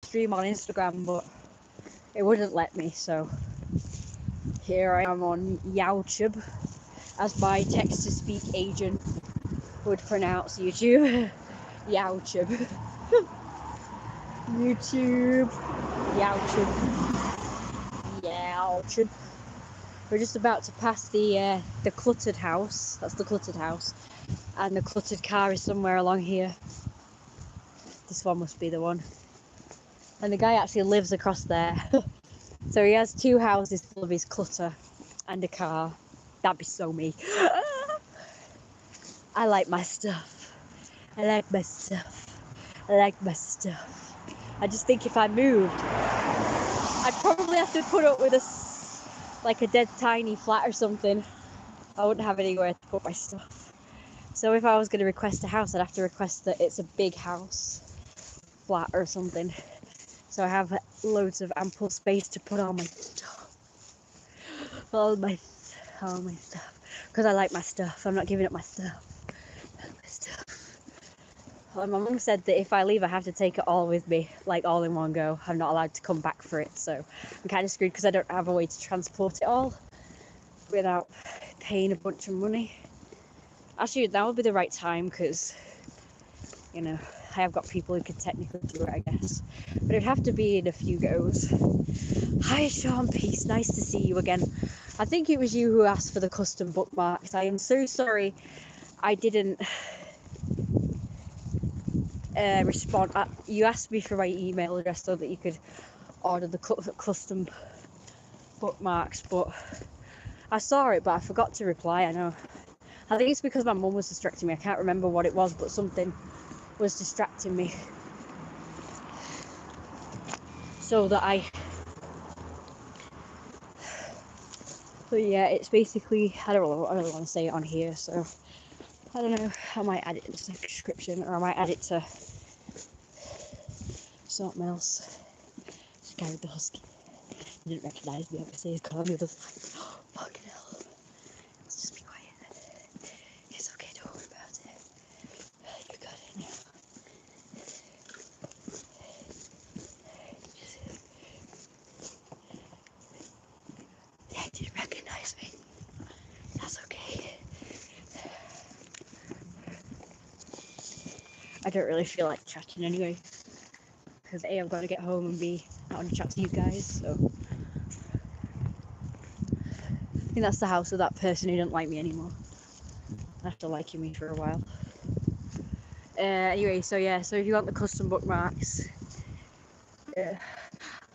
stream on Instagram, but it wouldn't let me, so here I am on YouTube, as my text-to-speak agent would pronounce YouTube. YouTube. YouTube. YouTube. We're just about to pass the cluttered house. That's the cluttered house. And the cluttered car is somewhere along here. This one must be the one. And the guy actually lives across there. So he has 2 houses full of his clutter and a car. That'd be so me. I like my stuff. I like my stuff. I like my stuff. I just think if I moved, I'd probably have to put up with like a dead tiny flat or something. I wouldn't have anywhere to put my stuff. So if I was going to request a house, I'd have to request that it's a big house, flat or something. So I have loads of ample space to put all my stuff. All my stuff. Because I like my stuff. I'm not giving up my stuff. I like my stuff. Well, my mum said that if I leave, I have to take it all with me, like all in one go. I'm not allowed to come back for it, so I'm kind of screwed because I don't have a way to transport it all without paying a bunch of money. Actually, that would be the right time because, you know, I have got people who could technically do it, I guess. But it'd have to be in a few goes. Hi, Sean, peace. Nice to see you again. I think it was you who asked for the custom bookmarks. I am so sorry I didn't respond. You asked me for my email address so that you could order the custom bookmarks, but I saw it, but I forgot to reply. I know. I think it's because my mum was distracting me. I can't remember what it was, but something was distracting me. So that But yeah, it's basically, I don't want to say it on here, so I don't know. I might add it in the description, or I might add it to something else. This guy with the husky. He didn't recognise me, obviously. He's calling me. He was like, oh, fucking hell. Let's just be quiet. It's okay, don't worry about it. You got it now. Yeah, he didn't recognise me. That's okay. I don't really feel like chatting anyway. Because A, I've got to get home, and B, I want to chat to you guys, so. I think that's the house of that person who didn't like me anymore. After liking me for a while. Anyway, so yeah, so if you want the custom bookmarks,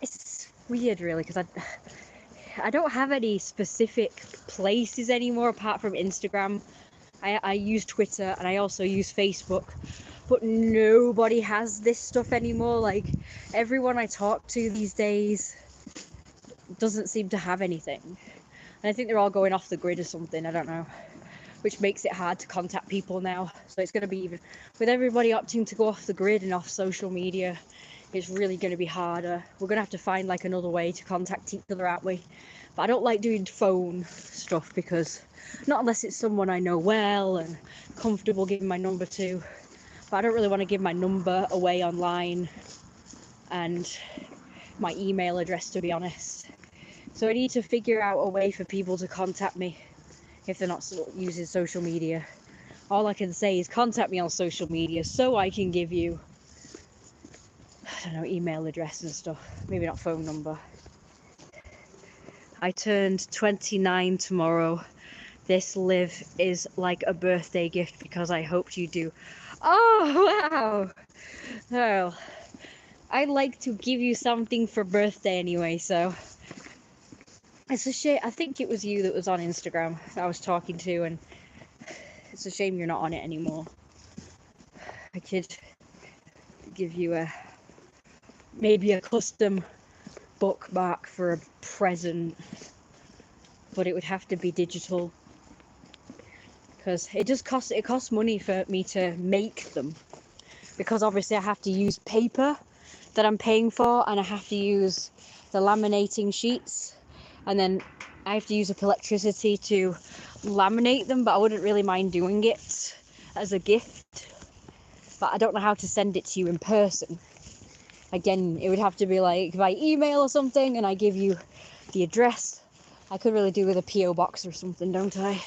it's weird really, because I don't have any specific places anymore apart from Instagram. I use Twitter and I also use Facebook, but nobody has this stuff anymore. Like, everyone I talk to these days doesn't seem to have anything. And I think they're all going off the grid or something, I don't know. Which makes it hard to contact people now. So it's going to be, even with everybody opting to go off the grid and off social media, it's really going to be harder. We're going to have to find like another way to contact each other, aren't we? But I don't like doing phone stuff, because not unless it's someone I know well and comfortable giving my number to. But I don't really want to give my number away online and my email address, to be honest. So I need to figure out a way for people to contact me if they're not using social media. All I can say is contact me on social media so I can give you, I don't know, email address and stuff. Maybe not phone number. I turned 29 tomorrow. This live is like a birthday gift because I hoped you do. Oh, wow. Well, I'd like to give you something for birthday anyway, so. It's a shame. I think it was you that was on Instagram I was talking to, and it's a shame you're not on it anymore. I could give you maybe a custom bookmark for a present, but it would have to be digital, because it costs money for me to make them, because obviously I have to use paper that I'm paying for, and I have to use the laminating sheets. And then I have to use up electricity to laminate them, but I wouldn't really mind doing it as a gift. But I don't know how to send it to you in person. Again, it would have to be like by email or something, and I give you the address. I could really do with a PO box or something, don't I?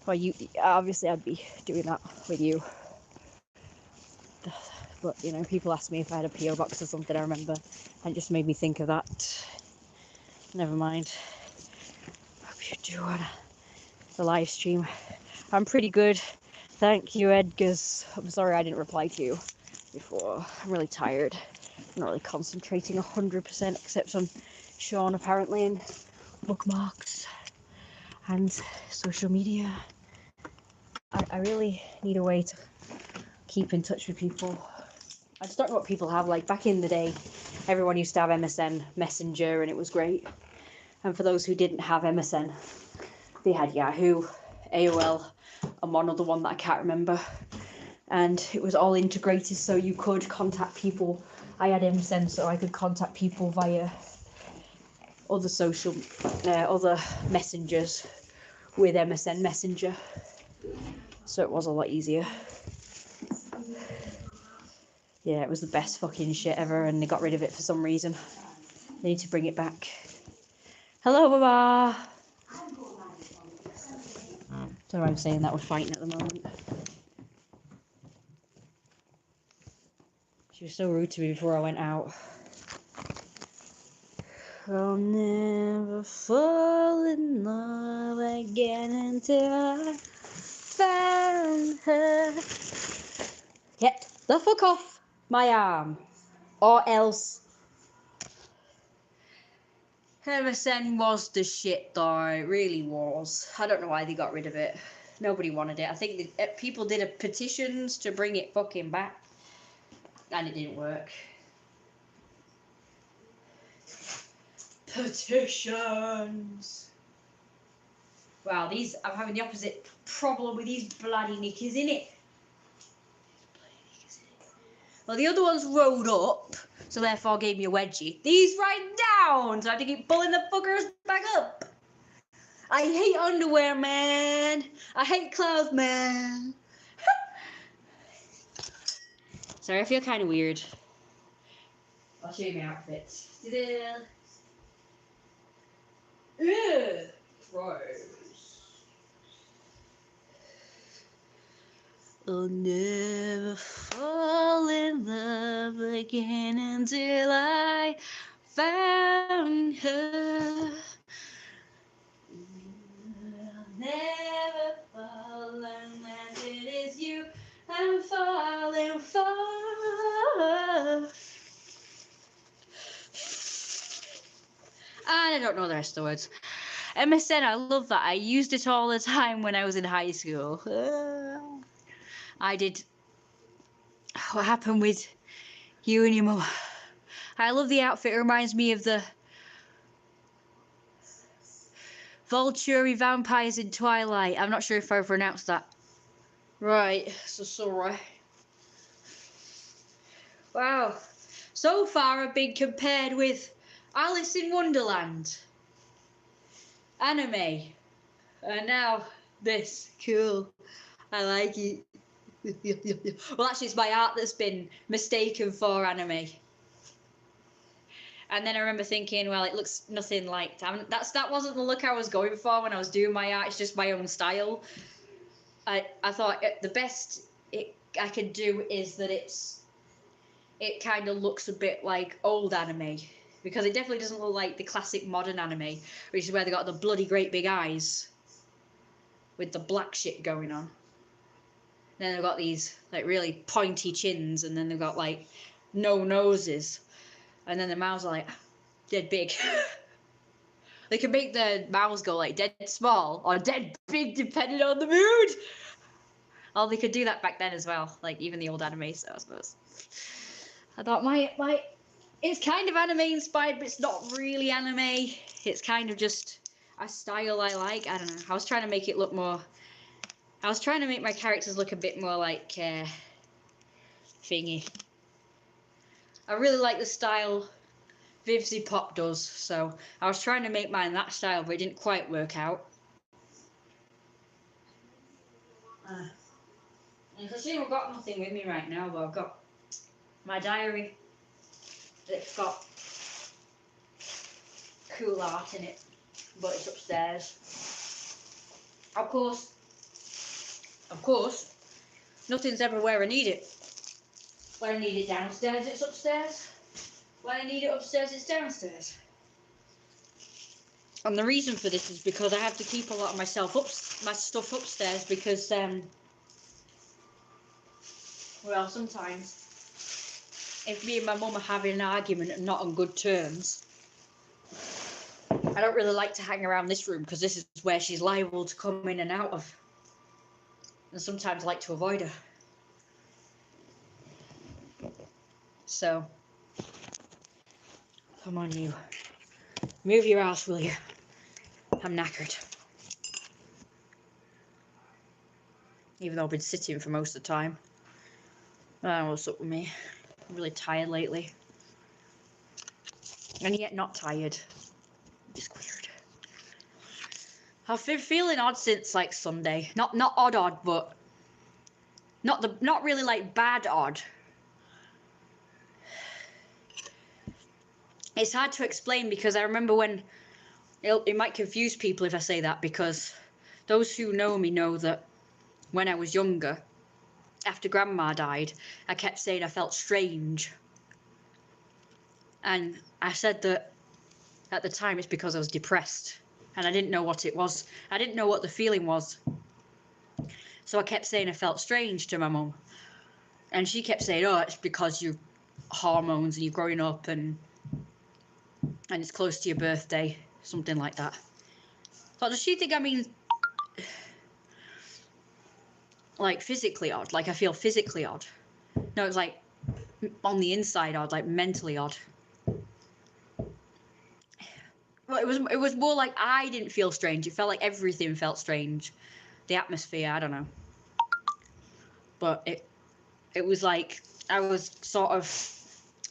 Or you, obviously I'd be doing that with you. But, you know, people ask me if I had a PO box or something, I remember. And it just made me think of that. Never mind. Hope you're doing the live stream. I'm pretty good. Thank you, Edgars. I'm sorry I didn't reply to you before. I'm really tired. I'm not really concentrating 100% except on Sean apparently and bookmarks and social media. I really need a way to keep in touch with people. I just don't know what people have. Like back in the day, everyone used to have MSN Messenger and it was great. And for those who didn't have MSN, they had Yahoo, AOL, and one other one that I can't remember. And it was all integrated so you could contact people. I had MSN so I could contact people via other other messengers with MSN Messenger. So it was a lot easier. Yeah, it was the best fucking shit ever and they got rid of it for some reason. They need to bring it back. Hello, Baba! Don't know why I'm saying that, we're fighting at the moment. She was so rude to me before I went out. I'll never fall in love again until I found her. Get the fuck off my arm. Or else. MSN was the shit though, it really was. I don't know why they got rid of it. Nobody wanted it. I think people did a petitions to bring it fucking back. And it didn't work. Petitions. Wow, I'm having the opposite problem with these bloody knickers, innit? Well, the other ones rolled up, so therefore gave me a wedgie. These right down, so I had to keep pulling the fuckers back up. I hate underwear, man. I hate clothes, man. Sorry, I feel kind of weird. I'll show you my outfits. Ugh, gross. I'll never fall in love again until I found her. I'll never fall unless it is you I'm falling for. And I don't know the rest of the words. MSN, I love that. I used it all the time when I was in high school. I did. What happened with you and your mum? I love the outfit. It reminds me of the Volturi vampires in Twilight. I'm not sure if I pronounced that right. So sorry. Wow. So far I've been compared with Alice in Wonderland, anime, and now this. Cool. I like it. Well, actually, it's my art that's been mistaken for anime. And then I remember thinking, well, it looks nothing like that wasn't the look I was going for when I was doing my art. It's just my own style. I thought the best I could do is that it kind of looks a bit like old anime, because it definitely doesn't look like the classic modern anime, which is where they got the bloody great big eyes with the black shit going on. Then they've got these like really pointy chins, and then they've got like no noses, and then the mouths are like dead big. They can make their mouths go like dead small or dead big depending on the mood. Oh, they could do that back then as well, like even the old anime, so I suppose. I thought my it's kind of anime inspired, but it's not really anime. It's kind of just a style I like. I don't know. I was trying to make it look more. I was trying to make my characters look a bit more like thingy. I really like the style Vivzy Pop does, so I was trying to make mine that style, but it didn't quite work out. It's a shame I've got nothing with me right now, but I've got my diary. It's got cool art in it, but it's upstairs. Of course, nothing's ever where I need it. When I need it downstairs, it's upstairs. When I need it upstairs, it's downstairs. And the reason for this is because I have to keep a lot of my stuff upstairs because, well, sometimes if me and my mum are having an argument and not on good terms, I don't really like to hang around this room because this is where she's liable to come in and out of. And sometimes I like to avoid her. So, come on you. Move your ass, will you? I'm knackered. Even though I've been sitting for most of the time. I don't know what's up with me. I'm really tired lately. And yet not tired. Just weird. I've been feeling odd since like Sunday. Not odd, but not really like bad odd. It's hard to explain because I remember when it might confuse people if I say that, because those who know me know that when I was younger, after Grandma died, I kept saying I felt strange. And I said that at the time it's because I was depressed and I didn't know what it was. I didn't know what the feeling was. So I kept saying I felt strange to my mum. And she kept saying, oh, it's because your hormones and you're growing up and it's close to your birthday, something like that. But does she think I mean like physically odd? Like I feel physically odd? No, it's like on the inside odd, like mentally odd. Well, it was more like I didn't feel strange. It felt like everything felt strange. The atmosphere, I don't know. But it was like I was sort of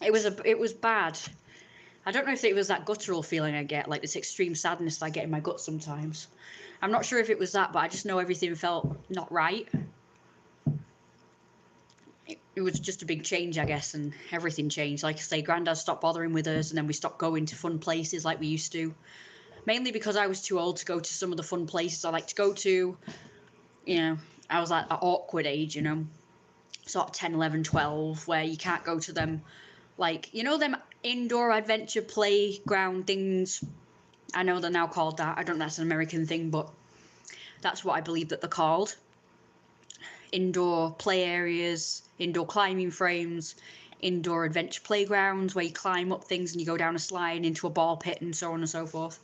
it was bad. I don't know if it was that guttural feeling I get, like this extreme sadness I get in my gut sometimes. I'm not sure if it was that, but I just know everything felt not right. It was just a big change, I guess, and everything changed. Like I say, Grandad stopped bothering with us, and then we stopped going to fun places like we used to. Mainly because I was too old to go to some of the fun places I like to go to. You know, I was like at awkward age, you know, sort of 10, 11, 12, where you can't go to them. Like, you know, them indoor adventure playground things. I know they're now called that. I don't know if that's an American thing, but that's what I believe that they're called. Indoor play areas, indoor climbing frames, indoor adventure playgrounds where you climb up things and you go down a slide into a ball pit and so on and so forth.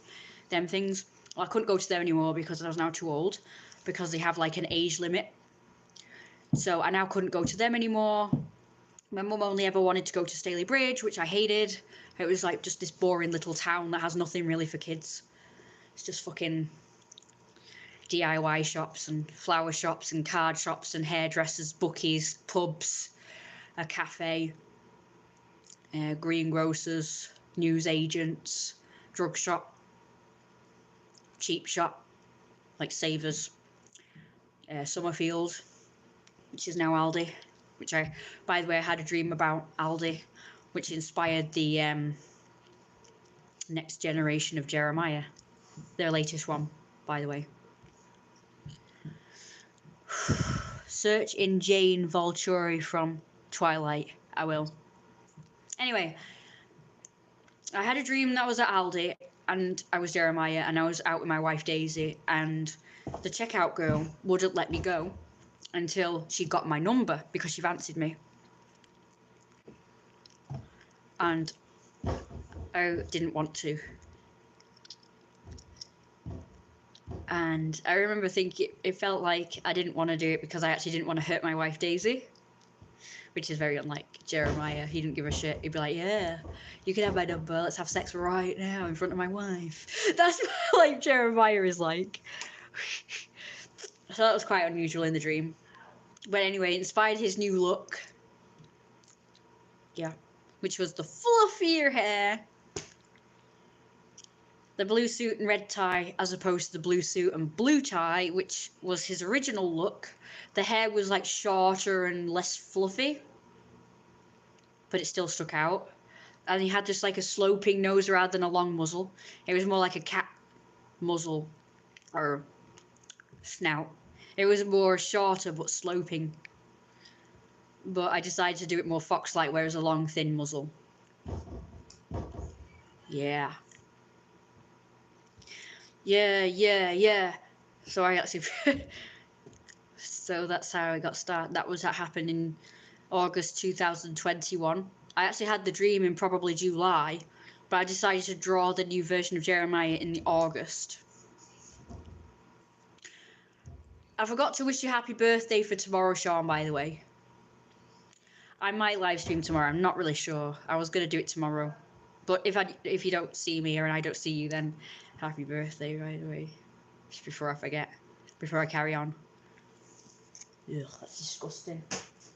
Them things. Well, I couldn't go to them anymore because I was now too old, because they have like an age limit. So I now couldn't go to them anymore. My mum only ever wanted to go to Staley Bridge, which I hated. It was like just this boring little town that has nothing really for kids. It's just fucking DIY shops and flower shops and card shops and hairdressers, bookies, pubs, a cafe, greengrocers, news agents, drug shop, cheap shop, like Savers, Summerfield, which is now Aldi, which by the way, I had a dream about Aldi, which inspired the next generation of Jeremiah, their latest one, by the way. Search in Jane Volturi from Twilight. I will. Anyway, I had a dream that I was at Aldi and I was Jeremiah and I was out with my wife Daisy, and the checkout girl wouldn't let me go until she got my number because she fancied me. And I didn't want to. And I remember thinking it felt like I didn't want to do it because I actually didn't want to hurt my wife Daisy, which is very unlike Jeremiah. He didn't give a shit. He'd be like, yeah, you can have my number, let's have sex right now in front of my wife. That's what like Jeremiah is like. So that was quite unusual in the dream. But anyway, it inspired his new look. Yeah, which was the fluffier hair, the blue suit and red tie, as opposed to the blue suit and blue tie, which was his original look. The hair was like shorter and less fluffy, but it still stuck out. and he had just like a sloping nose rather than a long muzzle. It was more like a cat muzzle or snout. It was more shorter but sloping. But I decided to do it more fox-like, whereas a long, thin muzzle. Yeah. Yeah. So I actually... So that's how I got started. That happened in August 2021. I actually had the dream in probably July, but I decided to draw the new version of Jeremiah in the August. I forgot to wish you happy birthday for tomorrow, Sean, by the way. I might live stream tomorrow. I'm not really sure. I was going to do it tomorrow. But if you don't see me or I don't see you, then happy birthday right away. Just before I forget. Before I carry on. Ugh, that's disgusting.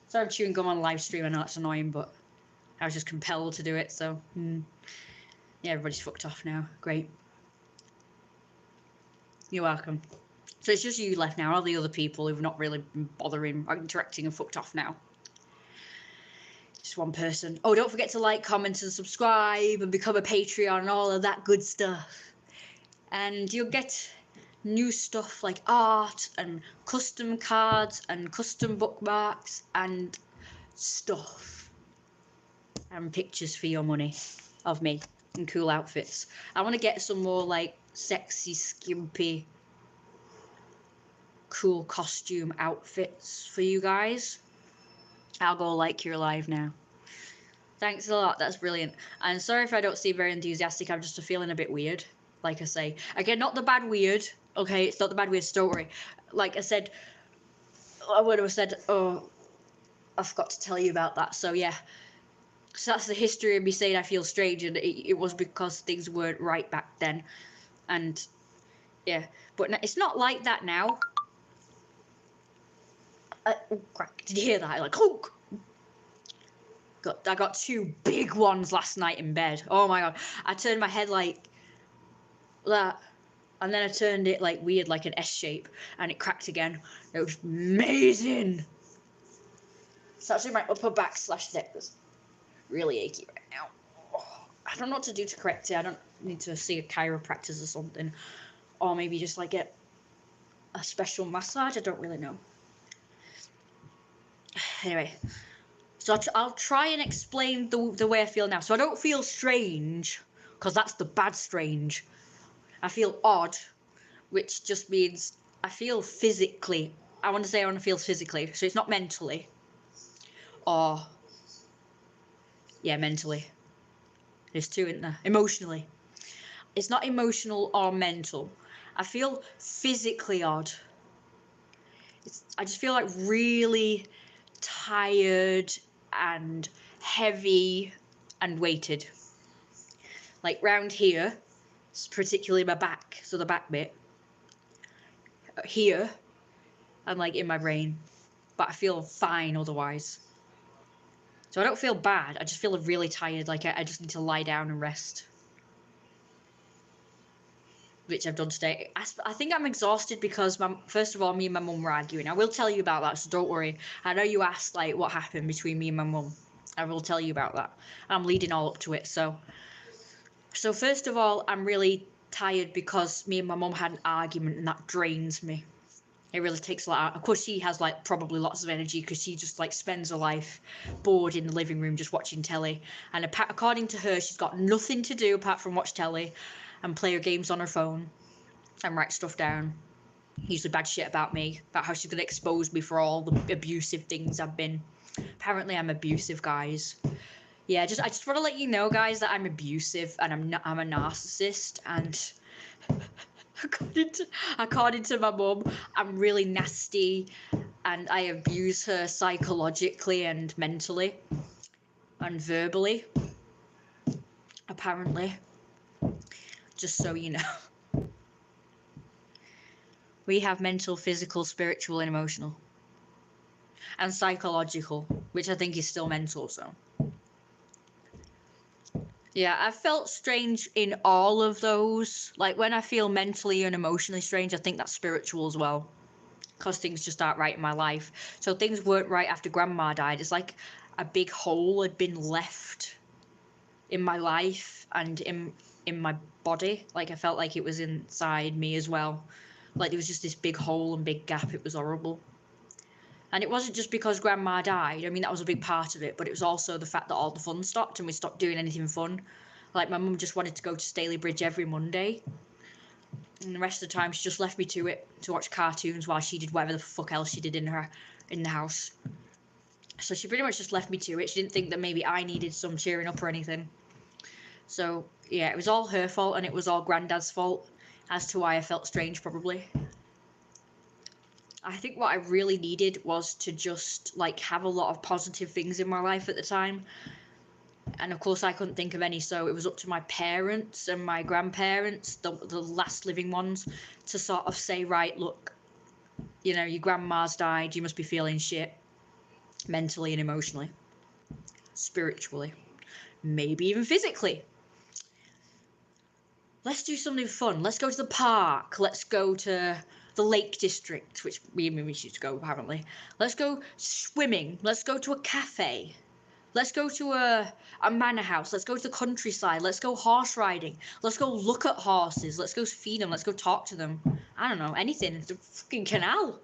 Sorry I'm chewing gum on live stream. I know that's annoying, but I was just compelled to do it, so... Yeah, everybody's fucked off now. Great. You're welcome. So it's just you left now. All the other people who've not really been bothering or interacting are fucked off now. Just one person. Oh, don't forget to like, comment, and subscribe, and become a Patreon and all of that good stuff. And you'll get new stuff like art and custom cards and custom bookmarks and stuff. And pictures for your money of me in cool outfits. I want to get some more like sexy, skimpy, cool costume outfits for you guys. I'll go like you're alive now. Thanks a lot, that's brilliant. And sorry if I don't seem very enthusiastic, I'm just feeling a bit weird. Like I say, again, not the bad weird, okay? It's not the bad weird, don't worry. Like I said, I would have said, oh, I forgot to tell you about that. So yeah, so that's the history of me saying I feel strange, and it was because things weren't right back then. And yeah, but it's not like that now. Oh crap, did you hear that? Like, oh! I got 2 big ones last night in bed. Oh my god. I turned my head like that, and then I turned it like weird, like an S shape, and it cracked again. It was amazing. It's actually my upper back / neck that's really achy right now. Oh, I don't know what to do to correct it. I don't need to see a chiropractor or something, or maybe just like get a special massage. I don't really know. Anyway, so I'll try and explain the way I feel now. So I don't feel strange, because that's the bad strange. I feel odd, which just means I feel physically. I want to say I want to feel physically, so it's not mentally. Or, yeah, mentally. There's 2 in there. Emotionally. It's not emotional or mental. I feel physically odd. I just feel like really tired and heavy and weighted. Like round here, particularly my back, so the back bit. Here, and like in my brain. But I feel fine otherwise. So I don't feel bad, I just feel really tired, like I just need to lie down and rest. Which I've done today. I think I'm exhausted because, first of all, me and my mum were arguing. I will tell you about that, so don't worry. I know you asked like what happened between me and my mum. I will tell you about that. I'm leading all up to it. So first of all, I'm really tired because me and my mum had an argument, and that drains me. It really takes a lot out. Of course, she has like probably lots of energy because she just like spends her life bored in the living room just watching telly. And according to her, she's got nothing to do apart from watch telly and play her games on her phone and write stuff down. Usually bad shit about me, about how she's gonna expose me for all the abusive things I've been. Apparently, I'm abusive, guys. Yeah, I just want to let you know, guys, that I'm abusive and I'm a narcissist, and according to my mum, I'm really nasty and I abuse her psychologically and mentally and verbally, apparently. Just so you know. We have mental, physical, spiritual, and emotional. And psychological, which I think is still mental, so. Yeah, I felt strange in all of those. Like when I feel mentally and emotionally strange, I think that's spiritual as well. Because things just aren't right in my life. So things weren't right after Grandma died. It's like a big hole had been left in my life and in my body. Like I felt like it was inside me as well. Like there was just this big hole and big gap. It was horrible. And it wasn't just because grandma died. I mean, that was a big part of it, but it was also the fact that all the fun stopped and we stopped doing anything fun. Like my mum just wanted to go to Staley Bridge every Monday. And the rest of the time she just left me to it to watch cartoons while she did whatever the fuck else she did in the house. So she pretty much just left me to it. She didn't think that maybe I needed some cheering up or anything. So yeah, it was all her fault and it was all Granddad's fault as to why I felt strange probably. I think what I really needed was to just like have a lot of positive things in my life at the time. And of course I couldn't think of any, so it was up to my parents and my grandparents, the last living ones, to sort of say, right, look, you know, your grandma's died, you must be feeling shit mentally and emotionally, spiritually, maybe even physically. Let's do something fun. Let's go to the park. Let's go to the Lake District, which we used to go apparently. Let's go swimming. Let's go to a cafe. Let's go to a manor house. Let's go to the countryside. Let's go horse riding. Let's go look at horses. Let's go feed them. Let's go talk to them. I don't know, anything. It's a fucking canal.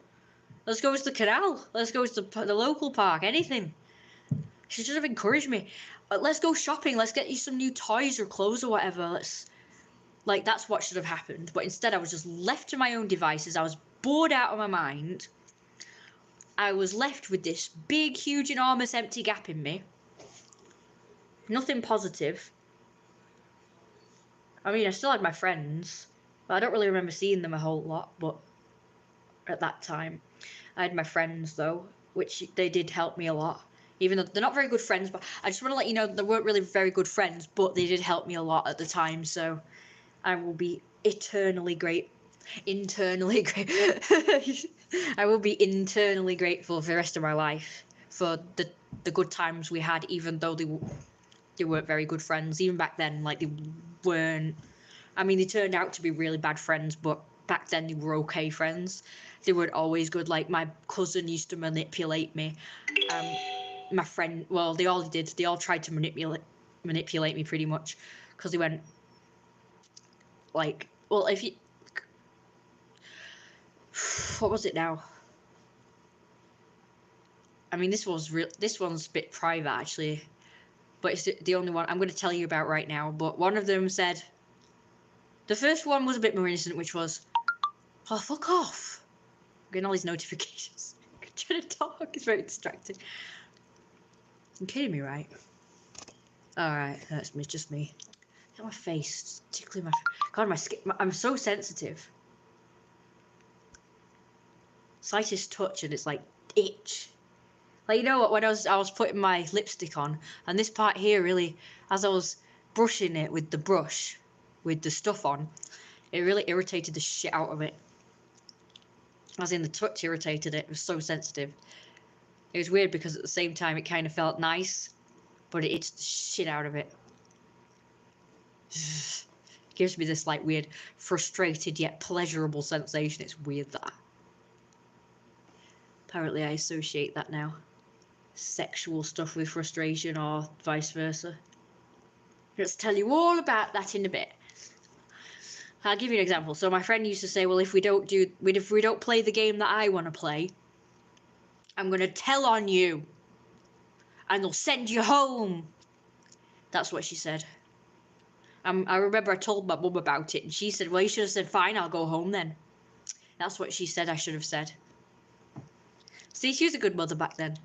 Let's go to the canal. Let's go to the local park. Anything. She should have encouraged me. Let's go shopping. Let's get you some new toys or clothes or whatever. Like, that's what should have happened. But instead, I was just left to my own devices. I was bored out of my mind. I was left with this big, huge, enormous empty gap in me. Nothing positive. I mean, I still had my friends, but I don't really remember seeing them a whole lot, but at that time. I had my friends, though, which they did help me a lot. Even though they're not very good friends, but I just want to let you know they weren't really very good friends, but they did help me a lot at the time, so I will be internally grateful for the rest of my life for the good times we had, even though they weren't very good friends. Even back then, like, they weren't, I mean, they turned out to be really bad friends, but back then they were okay friends. They weren't always good. Like, my cousin used to manipulate me. My friend, well, they all tried to manipulate me pretty much, because they went, like, well, if you, what was it now? I mean, this one's a bit private, actually, but it's the only one I'm going to tell you about right now. But one of them said, the first one was a bit more innocent, which was, oh, fuck off. I'm getting all these notifications. I'm trying to talk, it's very distracting. You're kidding me, right? Alright, that's just me. Look at my face, tickling my, God, my skin, I'm so sensitive. Slightest touch and it's like itch. Like, you know what, when I was putting my lipstick on, and this part here really, as I was brushing it with the brush, with the stuff on, it really irritated the shit out of it. As in, the touch irritated it. It was so sensitive. It was weird because at the same time it kind of felt nice, but it itched the shit out of it. Gives me this like weird, frustrated yet pleasurable sensation. It's weird that. Apparently I associate that now. Sexual stuff with frustration or vice versa. Let's tell you all about that in a bit. I'll give you an example. So my friend used to say, well, if we don't play the game that I want to play, I'm going to tell on you and they'll send you home. That's what she said. I remember I told my mum about it and she said, well, you should have said, fine, I'll go home then. That's what she said I should have said. See, she was a good mother back then.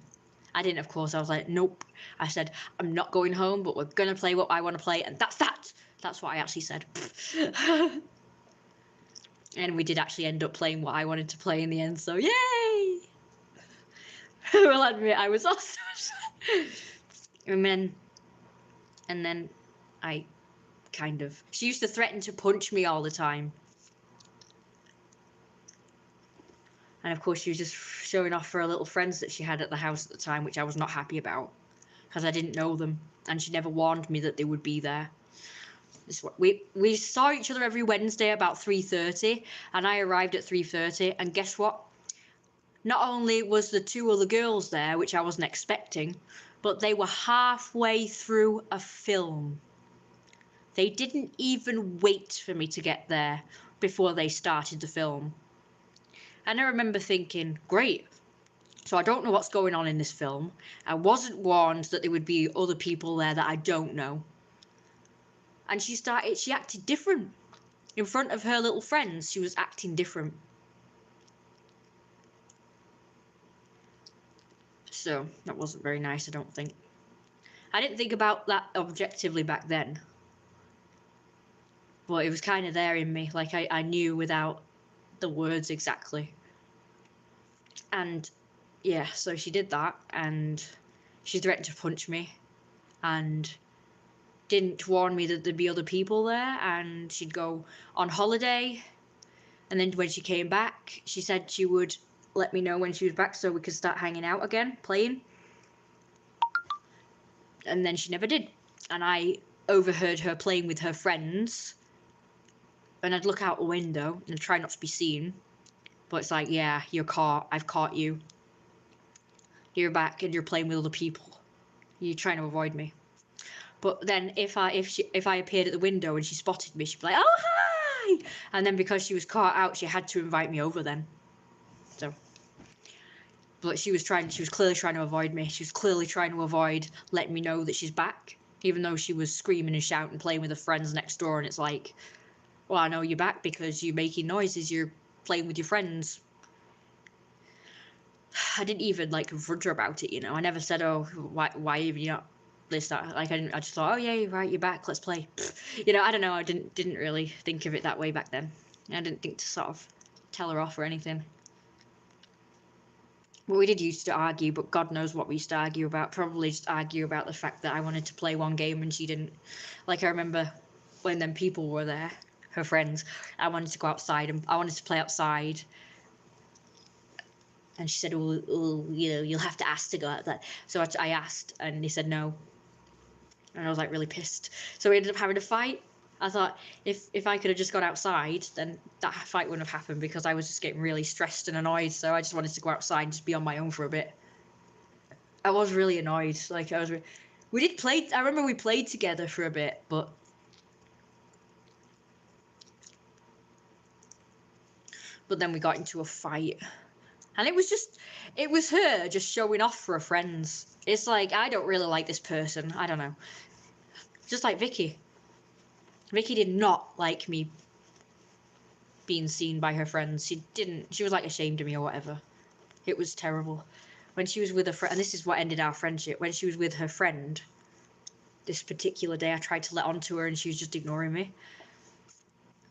I didn't, of course. I was like, nope. I said, I'm not going home, but we're going to play what I want to play, and that's that. That's what I actually said. And we did actually end up playing what I wanted to play in the end, so yay! Well, I'll admit, I was also and then I kind of... She used to threaten to punch me all the time. And of course, she was just showing off for her little friends that she had at the house at the time, which I was not happy about because I didn't know them, and she never warned me that they would be there. We saw each other every Wednesday about 3:30, and I arrived at 3:30, and guess what? Not only was the two other girls there, which I wasn't expecting, but they were halfway through a film. They didn't even wait for me to get there before they started the film. And I remember thinking, great. So I don't know what's going on in this film. I wasn't warned that there would be other people there that I don't know. And she acted different. In front of her little friends, she was acting different. So that wasn't very nice, I don't think. I didn't think about that objectively back then. But it was kind of there in me. Like I knew without the words exactly. And yeah, so she did that, and she threatened to punch me, and didn't warn me that there'd be other people there, and she'd go on holiday, and then when she came back, she said she would let me know when she was back so we could start hanging out again, playing. And then she never did, and I overheard her playing with her friends, and I'd look out the window and try not to be seen, but it's like, yeah, you're caught, I've caught you. You're back and you're playing with other people. You're trying to avoid me. But then if I appeared at the window and she spotted me, she'd be like, "Oh, hi!" And then because she was caught out, she had to invite me over then. So, but she was clearly trying to avoid me. She was clearly trying to avoid letting me know that she's back, even though she was screaming and shouting, playing with her friends next door. And it's like, well, I know you're back because you're making noises. You're playing with your friends. I didn't even like confront her about it, you know. I never said, "Oh, why have you not this that?" Like I just thought, "Oh yeah, you're right, you're back. Let's play." You know, I don't know. I didn't really think of it that way back then. I didn't think to sort of tell her off or anything. But we did used to argue, but God knows what we used to argue about. Probably just argue about the fact that I wanted to play one game and she didn't. Like I remember when them people were there, her friends. I wanted to go outside and I wanted to play outside. And she said, "Oh, you know, you'll have to ask to go out there." So I asked, and they said no. And I was like really pissed. So we ended up having a fight. I thought if I could have just gone outside, then that fight wouldn't have happened because I was just getting really stressed and annoyed. So I just wanted to go outside and just be on my own for a bit. I was really annoyed. Like we did play. I remember we played together for a bit, but then we got into a fight. And it was her just showing off for her friends. It's like, I don't really like this person. I don't know. Just like Vicky. Vicky did not like me being seen by her friends. She was like ashamed of me or whatever. It was terrible. When she was with her friend, and this is what ended our friendship, when she was with her friend, this particular day I tried to let on to her and she was just ignoring me.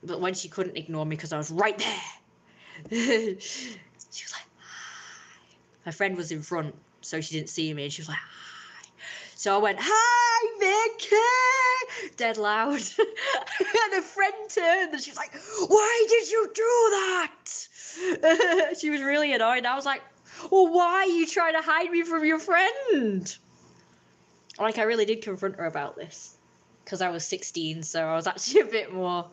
But when she couldn't ignore me because I was right there, she was like, her friend was in front, so she didn't see me, and she was like, "Hi." So I went, "Hi, Vicky!" Dead loud. And her friend turned, and she was like, "Why did you do that?" She was really annoyed. I was like, "Well, why are you trying to hide me from your friend?" Like, I really did confront her about this, because I was 16, so I was actually a bit more,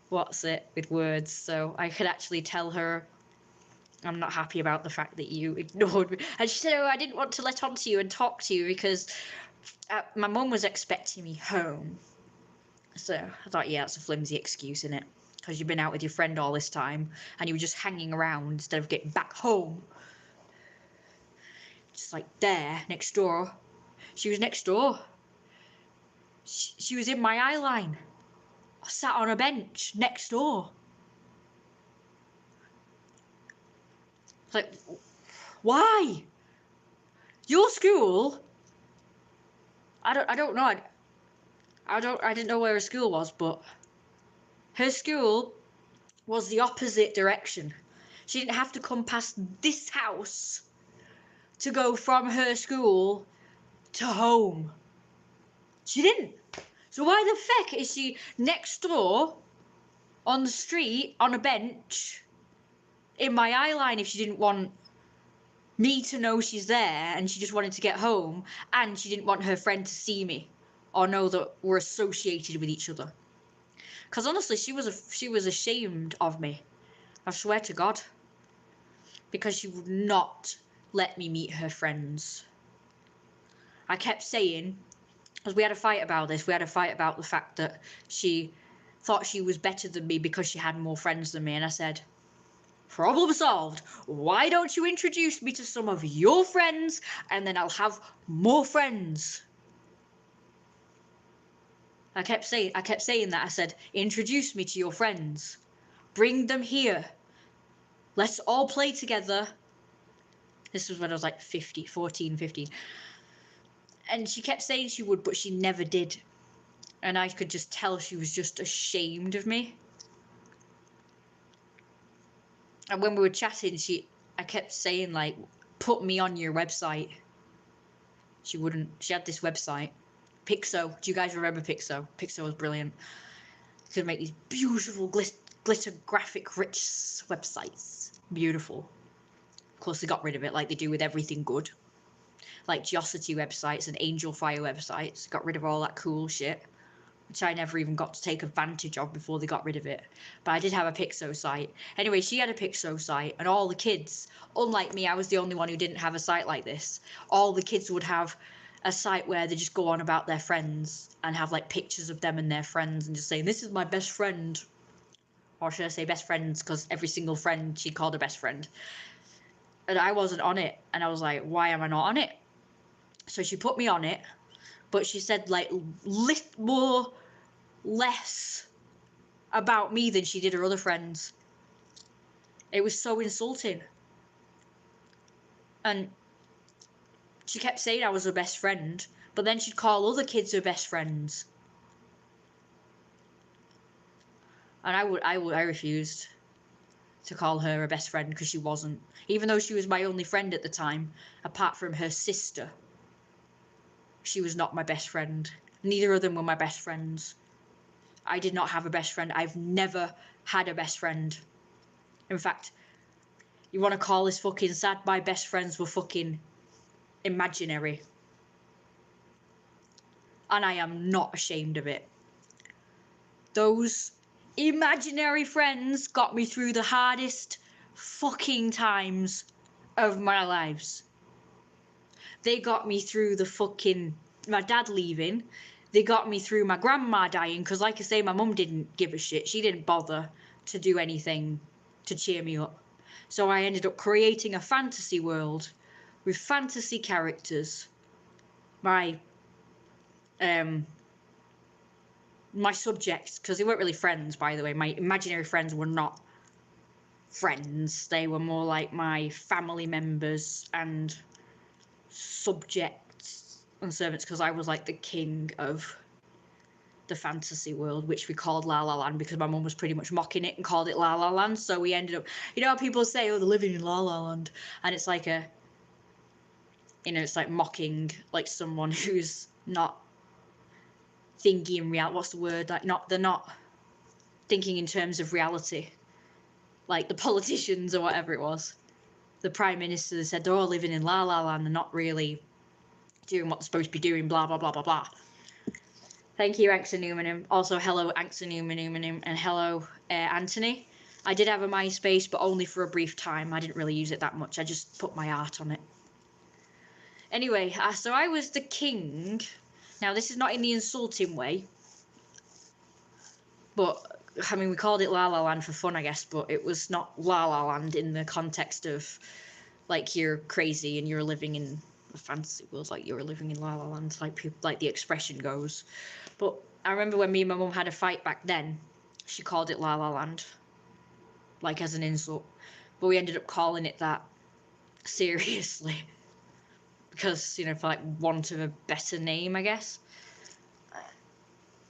with words, so I could actually tell her, "I'm not happy about the fact that you ignored me." And she said, "Oh, I didn't want to let on to you and talk to you because my mum was expecting me home." So I thought, yeah, that's a flimsy excuse, innit? Because you've been out with your friend all this time and you were just hanging around instead of getting back home. Just like there, next door. She was next door. She was in my eye line. I sat on a bench next door. Like, why? Your school? I don't know. I didn't know where her school was, but her school was the opposite direction. She didn't have to come past this house to go from her school to home. She didn't. So why the feck is she next door on the street on a bench in my eye line if she didn't want me to know she's there and she just wanted to get home and she didn't want her friend to see me or know that we're associated with each other? Because honestly, she was ashamed of me. I swear to God. Because she would not let me meet her friends. I kept saying, Because we had a fight about this. We had a fight about the fact that she thought she was better than me because she had more friends than me. And I said, problem solved. Why don't you introduce me to some of your friends and then I'll have more friends? I kept saying that. I said, introduce me to your friends. Bring them here. Let's all play together. This was when I was like 14, 15. And she kept saying she would, but she never did. And I could just tell she was just ashamed of me. And when we were chatting, I kept saying, like, put me on your website. She wouldn't. She had this website. Pixo. Do you guys remember Pixo? Pixo was brilliant. You could make these beautiful glitter graphic rich websites. Beautiful. Of course, they got rid of it like they do with everything good. Like Geocity websites and Angel Fire websites. Got rid of all that cool shit, which I never even got to take advantage of before they got rid of it. But I did have a Pixo site. Anyway, she had a Pixo site, and all the kids, unlike me, I was the only one who didn't have a site like this. All the kids would have a site where they just go on about their friends and have like pictures of them and their friends and just saying, this is my best friend. Or should I say best friends, because every single friend she called her best friend. And I wasn't on it, and I was like, why am I not on it? So she put me on it, but she said like less about me than she did her other friends. It was so insulting. And she kept saying I was her best friend, but then she'd call other kids her best friends. And I refused to call her a best friend because she wasn't. Even though she was my only friend at the time, apart from her sister, she was not my best friend. Neither of them were my best friends. I did not have a best friend. I've never had a best friend. In fact, you want to call this fucking sad? My best friends were fucking imaginary. And I am not ashamed of it. Those imaginary friends got me through the hardest fucking times of my lives. They got me through the fucking my dad leaving. They got me through my grandma dying, because like I say, my mum didn't give a shit. She didn't bother to do anything to cheer me up. So I ended up creating a fantasy world with fantasy characters. My subjects, because they weren't really friends, by the way. My imaginary friends were not friends. They were more like my family members and subjects and servants, because I was like the king of the fantasy world, which we called La La Land because my mum was pretty much mocking it and called it La La Land. So we ended up, you know how people say, oh, they're living in La La Land, and it's like it's like mocking like someone who's not thinking in reality. What's the word? Like they're not thinking in terms of reality, like the politicians or whatever it was. The prime minister said they're all living in La La Land and not really doing what they're supposed to be doing, blah blah blah blah blah. Thank you, Axonuminum. Also, hello, Axonuminum, and hello, Anthony. I did have a MySpace, but only for a brief time. I didn't really use it that much. I just put my art on it. Anyway, so I was the king. Now, this is not in the insulting way, but, I mean, we called it La La Land for fun, I guess, but it was not La La Land in the context of, like, you're crazy and you're living in a fantasy world, like you're living in La La Land, like the expression goes. But I remember when me and my mum had a fight back then, she called it La La Land, like as an insult. But we ended up calling it that seriously. Because, for like want of a better name, I guess.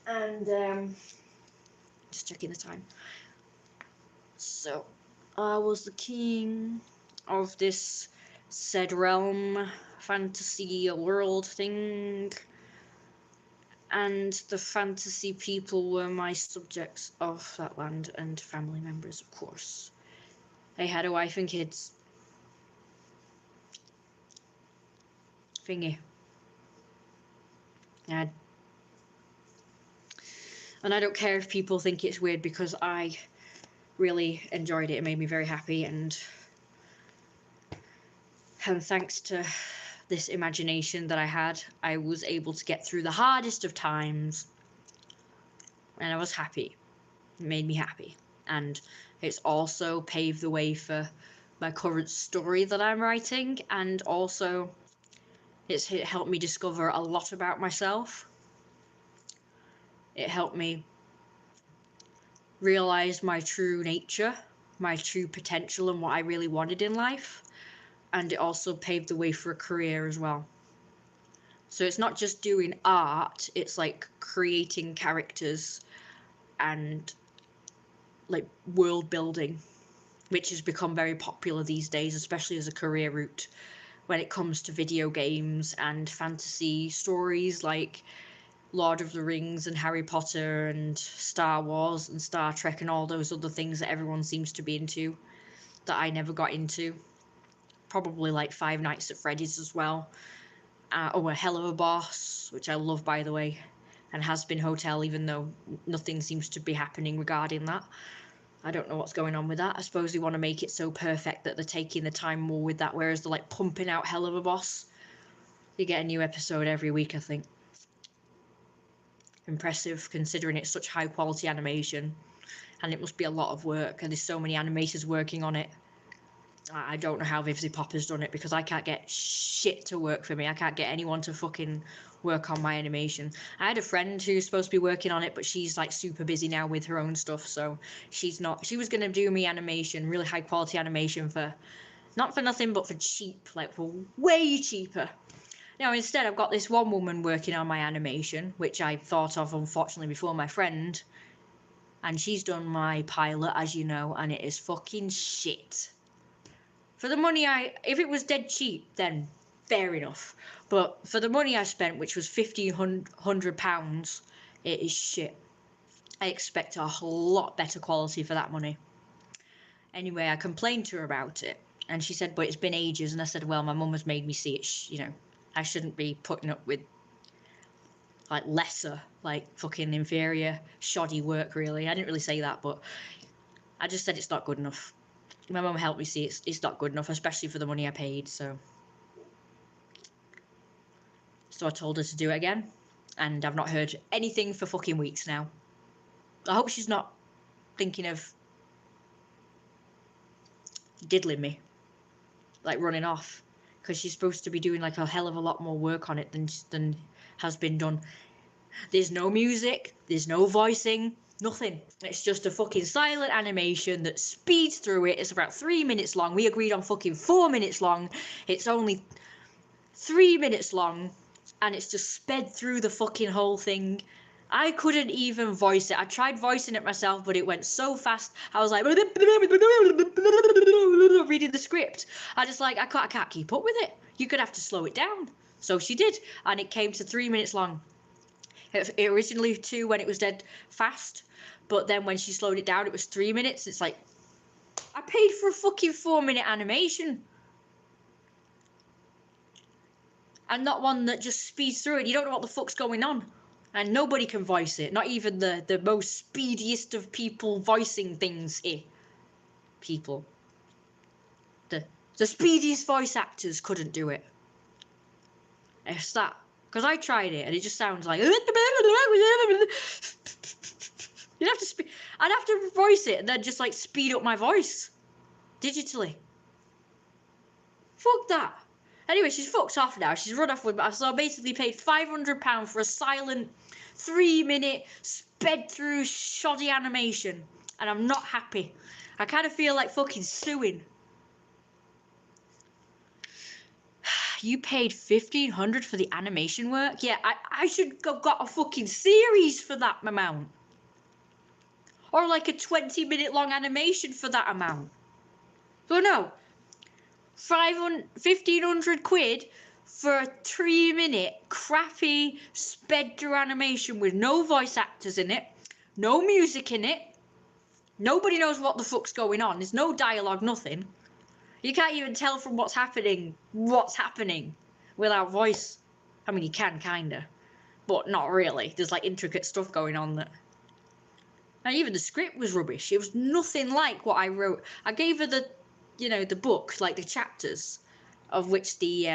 And, just checking the time. So, I was the king of this said realm, fantasy world thing. And the fantasy people were my subjects of that land and family members, of course. They had a wife and kids. Thingy. And I don't care if people think it's weird, because I really enjoyed it. It made me very happy, and thanks to this imagination that I had, I was able to get through the hardest of times, and I was happy. It made me happy. And it's also paved the way for my current story that I'm writing, and also it helped me discover a lot about myself. It helped me realize my true nature, my true potential, and what I really wanted in life. And it also paved the way for a career as well. So it's not just doing art, it's like creating characters and like world building, which has become very popular these days, especially as a career route when it comes to video games and fantasy stories like Lord of the Rings and Harry Potter and Star Wars and Star Trek and all those other things that everyone seems to be into that I never got into. Probably like Five Nights at Freddy's as well. A Hell of a Boss, which I love, by the way, and Has-Been Hotel, even though nothing seems to be happening regarding that. I don't know what's going on with that. I suppose they want to make it so perfect that they're taking the time more with that, whereas they're like pumping out Hell of a Boss. You get a new episode every week, I think. Impressive, considering it's such high quality animation, and it must be a lot of work, and there's so many animators working on it. I don't know how Vivzy Popper's done it, because I can't get shit to work for me. I can't get anyone to fucking work on my animation. I had a friend who's supposed to be working on it, but she's like super busy now with her own stuff, so she's not. She was gonna do me animation, really high quality animation, for not for nothing but for cheap, like for way cheaper. Now instead I've got this one woman working on my animation, which I thought of unfortunately before my friend, and she's done my pilot, as you know, and it is fucking shit. For the money if it was dead cheap, then fair enough. But for the money I spent, which was £1,500, it is shit. I expect a lot better quality for that money. Anyway, I complained to her about it, and she said, but it's been ages. And I said, well, my mum has made me see it, you know, I shouldn't be putting up with like lesser, like fucking inferior, shoddy work, really. I didn't really say that, but I just said it's not good enough. My mum helped me see it's not good enough, especially for the money I paid, so I told her to do it again, and I've not heard anything for fucking weeks now. I hope she's not thinking of diddling me, like running off, because she's supposed to be doing like a hell of a lot more work on it than has been done. There's no music, there's no voicing, nothing. It's just a fucking silent animation that speeds through it. It's about 3 minutes long. We agreed on fucking 4 minutes long. It's only 3 minutes long, and it's just sped through the fucking whole thing. I couldn't even voice it. I tried voicing it myself, but it went so fast. I was like reading the script. I can't keep up with it. You're gonna have to slow it down. So she did, and it came to 3 minutes long. It originally 2 when it was dead fast, but then when she slowed it down, it was 3 minutes. It's like, I paid for a fucking 4-minute animation, and not one that just speeds through it. You don't know what the fuck's going on, and nobody can voice it. Not even the most speediest of people voicing things here. People, the speediest voice actors couldn't do it. It's that. Because I tried it, and it just sounds like I'd have to voice it and then just like speed up my voice digitally. Fuck that. Anyway, she's fucked off now. She's run off with me. So I basically paid £500 for a silent 3-minute sped through shoddy animation, and I'm not happy. I kind of feel like fucking suing. You paid £1,500 for the animation work? Yeah, I should have got a fucking series for that amount. Or like a 20-minute long animation for that amount. So no, £1,500 for a 3-minute crappy sped through animation with no voice actors in it, no music in it. Nobody knows what the fuck's going on. There's no dialogue, nothing. You can't even tell from what's happening without voice. I mean, you can, kinda, but not really. There's like intricate stuff going on that. And even the script was rubbish. It was nothing like what I wrote. I gave her the book, like the chapters, of which the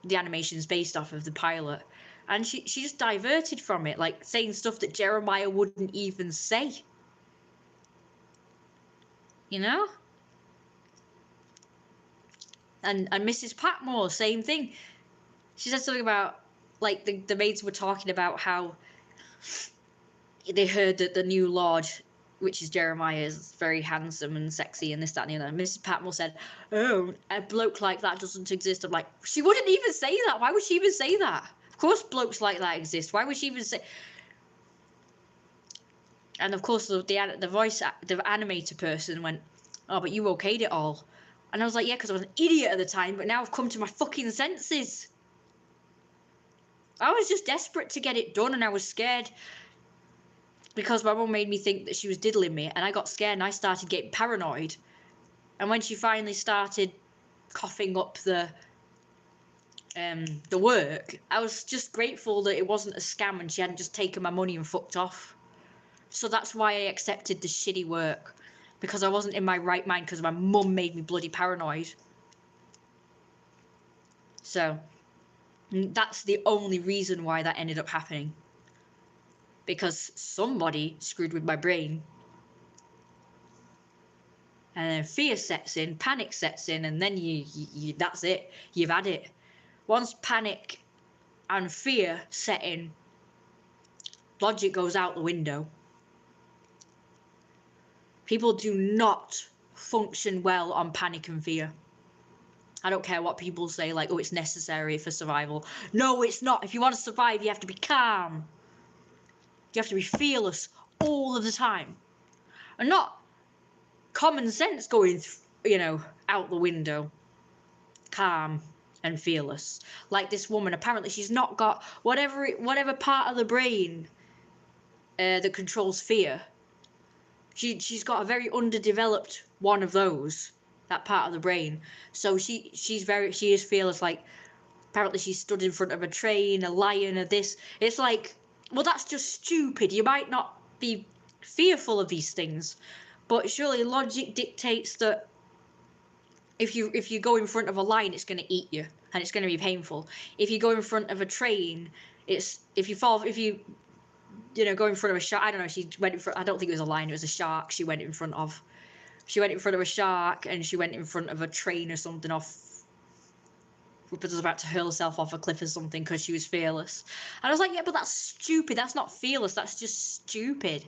the animation's based off of the pilot, and she just diverted from it, like saying stuff that Jeremiah wouldn't even say. You know? And Mrs. Patmore, same thing. She said something about, like, the maids were talking about how they heard that the new Lord, which is Jeremiah, is very handsome and sexy and this, that, and the other. And Mrs. Patmore said, oh, a bloke like that doesn't exist. I'm like, she wouldn't even say that. Why would she even say that? Of course blokes like that exist. Why would she even say... And of course the animator person went, oh, but you okayed it all. And I was like, yeah, because I was an idiot at the time, but now I've come to my fucking senses. I was just desperate to get it done, and I was scared because my mum made me think that she was diddling me, and I got scared and I started getting paranoid. And when she finally started coughing up the work, I was just grateful that it wasn't a scam and she hadn't just taken my money and fucked off. So that's why I accepted the shitty work, because I wasn't in my right mind, because my mum made me bloody paranoid. So that's the only reason why that ended up happening, because somebody screwed with my brain, and then fear sets in, panic sets in, and then you that's it, you've had it. Once panic and fear set in, logic goes out the window. People do not function well on panic and fear. I don't care what people say, like, oh, it's necessary for survival. No, it's not. If you want to survive, you have to be calm. You have to be fearless all of the time. And not common sense going, out the window. Calm and fearless. Like this woman, apparently she's not got whatever part of the brain that controls fear. She's got a very underdeveloped one of those, that part of the brain. So she is fearless. Like, apparently she stood in front of a train, a lion, or this. It's like, well, that's just stupid. You might not be fearful of these things, but surely logic dictates that if you go in front of a lion, it's going to eat you and it's going to be painful. If you go in front of a train, if you go in front of a shark. I don't know. She went in front. I don't think it was a lion. It was a shark. She went in front of a shark, and she went in front of a train or something but was about to hurl herself off a cliff or something because she was fearless. And I was like, yeah, but that's stupid. That's not fearless. That's just stupid.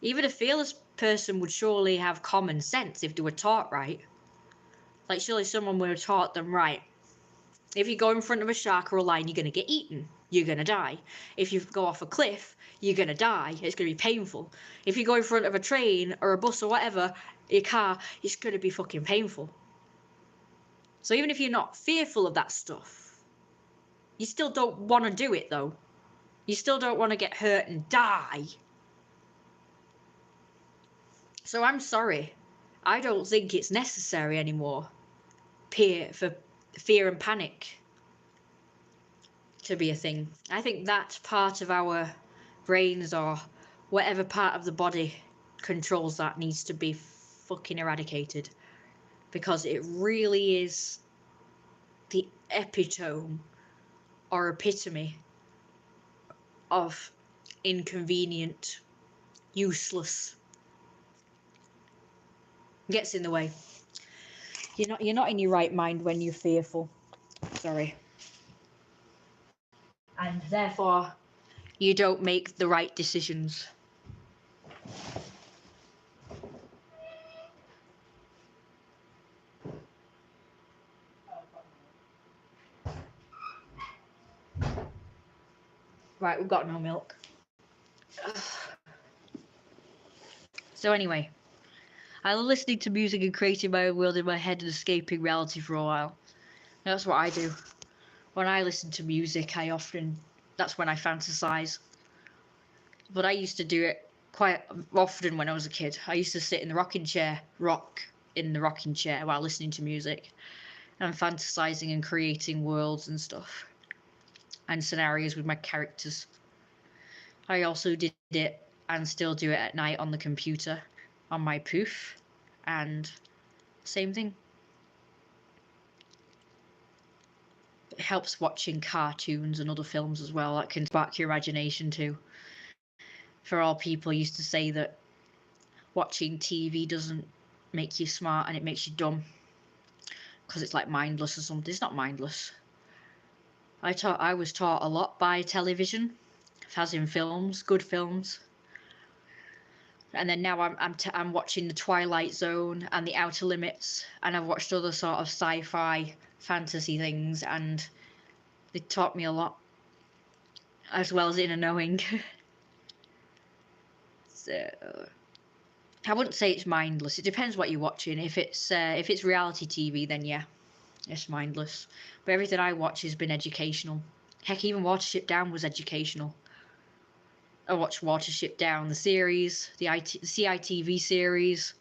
Even a fearless person would surely have common sense if they were taught right. Like, surely someone would have taught them, right, if you go in front of a shark or a lion, you're going to get eaten. You're going to die. If you go off a cliff, you're going to die. It's going to be painful. If you go in front of a train or a bus or whatever, your car, it's going to be fucking painful. So even if you're not fearful of that stuff, you still don't want to do it, though. You still don't want to get hurt and die. So I'm sorry. I don't think it's necessary anymore for fear and panic to be a thing. I think that part of our brains, or whatever part of the body controls that, needs to be fucking eradicated, because it really is the epitome or epitome of inconvenient, useless. Gets in the way. You're not in your right mind when you're fearful. Sorry. And therefore, you don't make the right decisions. Right, we've got no milk. So anyway, I love listening to music and creating my own world in my head and escaping reality for a while. That's what I do. When I listen to music, that's when I fantasize. But I used to do it quite often when I was a kid. I used to sit in the rocking chair while listening to music and fantasizing and creating worlds and stuff and scenarios with my characters. I also did it and still do it at night on the computer on my poof, and same thing. helps watching cartoons and other films as well. That can spark your imagination too. For all people used to say that watching TV doesn't make you smart and it makes you dumb because it's like mindless or something. It's not mindless. I was taught a lot by television, as in films, good films. And then now I'm watching The Twilight Zone and The Outer Limits, and I've watched other sort of sci-fi fantasy things, and they taught me a lot, as well as inner knowing. So I wouldn't say it's mindless. It depends what you're watching. If it's reality TV, then yeah, it's mindless. But everything I watch has been educational. Heck, even Watership Down was educational. I watched Watership Down, the series, the CITV series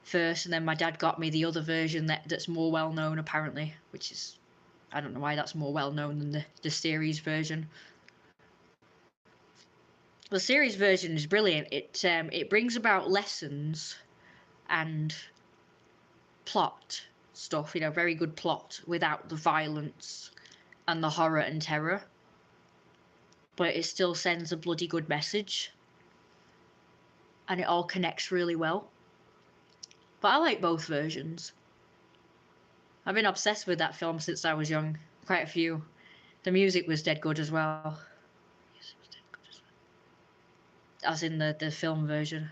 first, and then my dad got me the other version that's more well known apparently, which is, I don't know why that's more well known than the series version. The series version is brilliant. It brings about lessons and plot stuff, very good plot without the violence and the horror and terror. But it still sends a bloody good message. And it all connects really well. But I like both versions. I've been obsessed with that film since I was young. Quite a few. The music was dead good as well. As in the film version.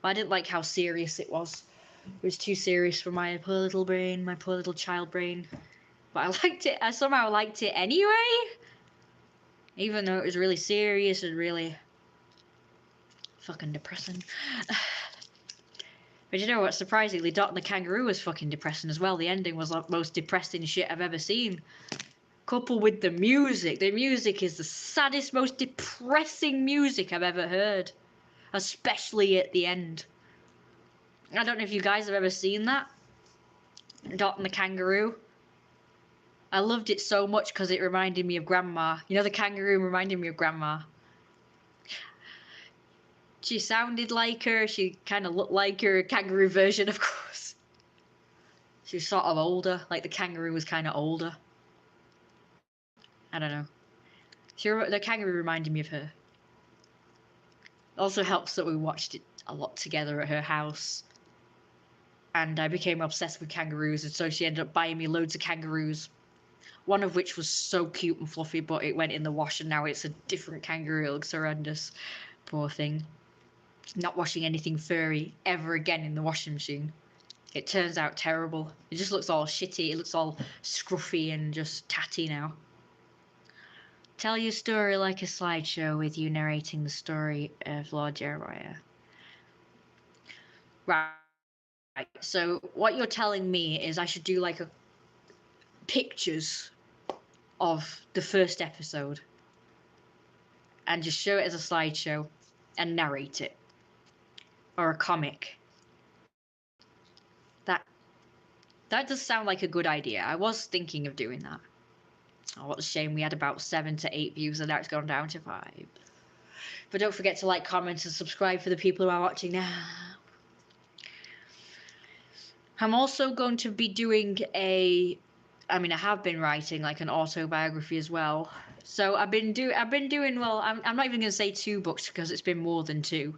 But I didn't like how serious it was. It was too serious for my poor little brain, my poor little child brain. But I liked it. I somehow liked it anyway. Even though it was really serious and really fucking depressing. But you know what? Surprisingly, Dot and the Kangaroo was fucking depressing as well. The ending was the most depressing shit I've ever seen. Coupled with the music. The music is the saddest, most depressing music I've ever heard. Especially at the end. I don't know if you guys have ever seen that. Dot and the Kangaroo. I loved it so much because it reminded me of Grandma. The kangaroo reminded me of Grandma. She sounded like her. She kind of looked like her kangaroo version, of course. She was sort of older. Like the kangaroo was kind of older. I don't know. The kangaroo reminded me of her. Also helps that we watched it a lot together at her house. And I became obsessed with kangaroos, and so she ended up buying me loads of kangaroos. One of which was so cute and fluffy, but it went in the wash and now it's a different kangaroo. It looks horrendous. Poor thing. Not washing anything furry ever again in the washing machine. It turns out terrible. It just looks all shitty. It looks all scruffy and just tatty now. Tell your story like a slideshow with you narrating the story of Lord Jeremiah. Right. So what you're telling me is I should do like pictures of the first episode and just show it as a slideshow and narrate it. Or a comic. That does sound like a good idea. I was thinking of doing that. Oh, what a shame. We had about 7 to 8 views and now it's gone down to 5. But don't forget to like, comment, and subscribe for the people who are watching now. I'm also going to be doing I have been writing like an autobiography as well. So I've been doing well. I'm not even going to say 2 books because it's been more than 2.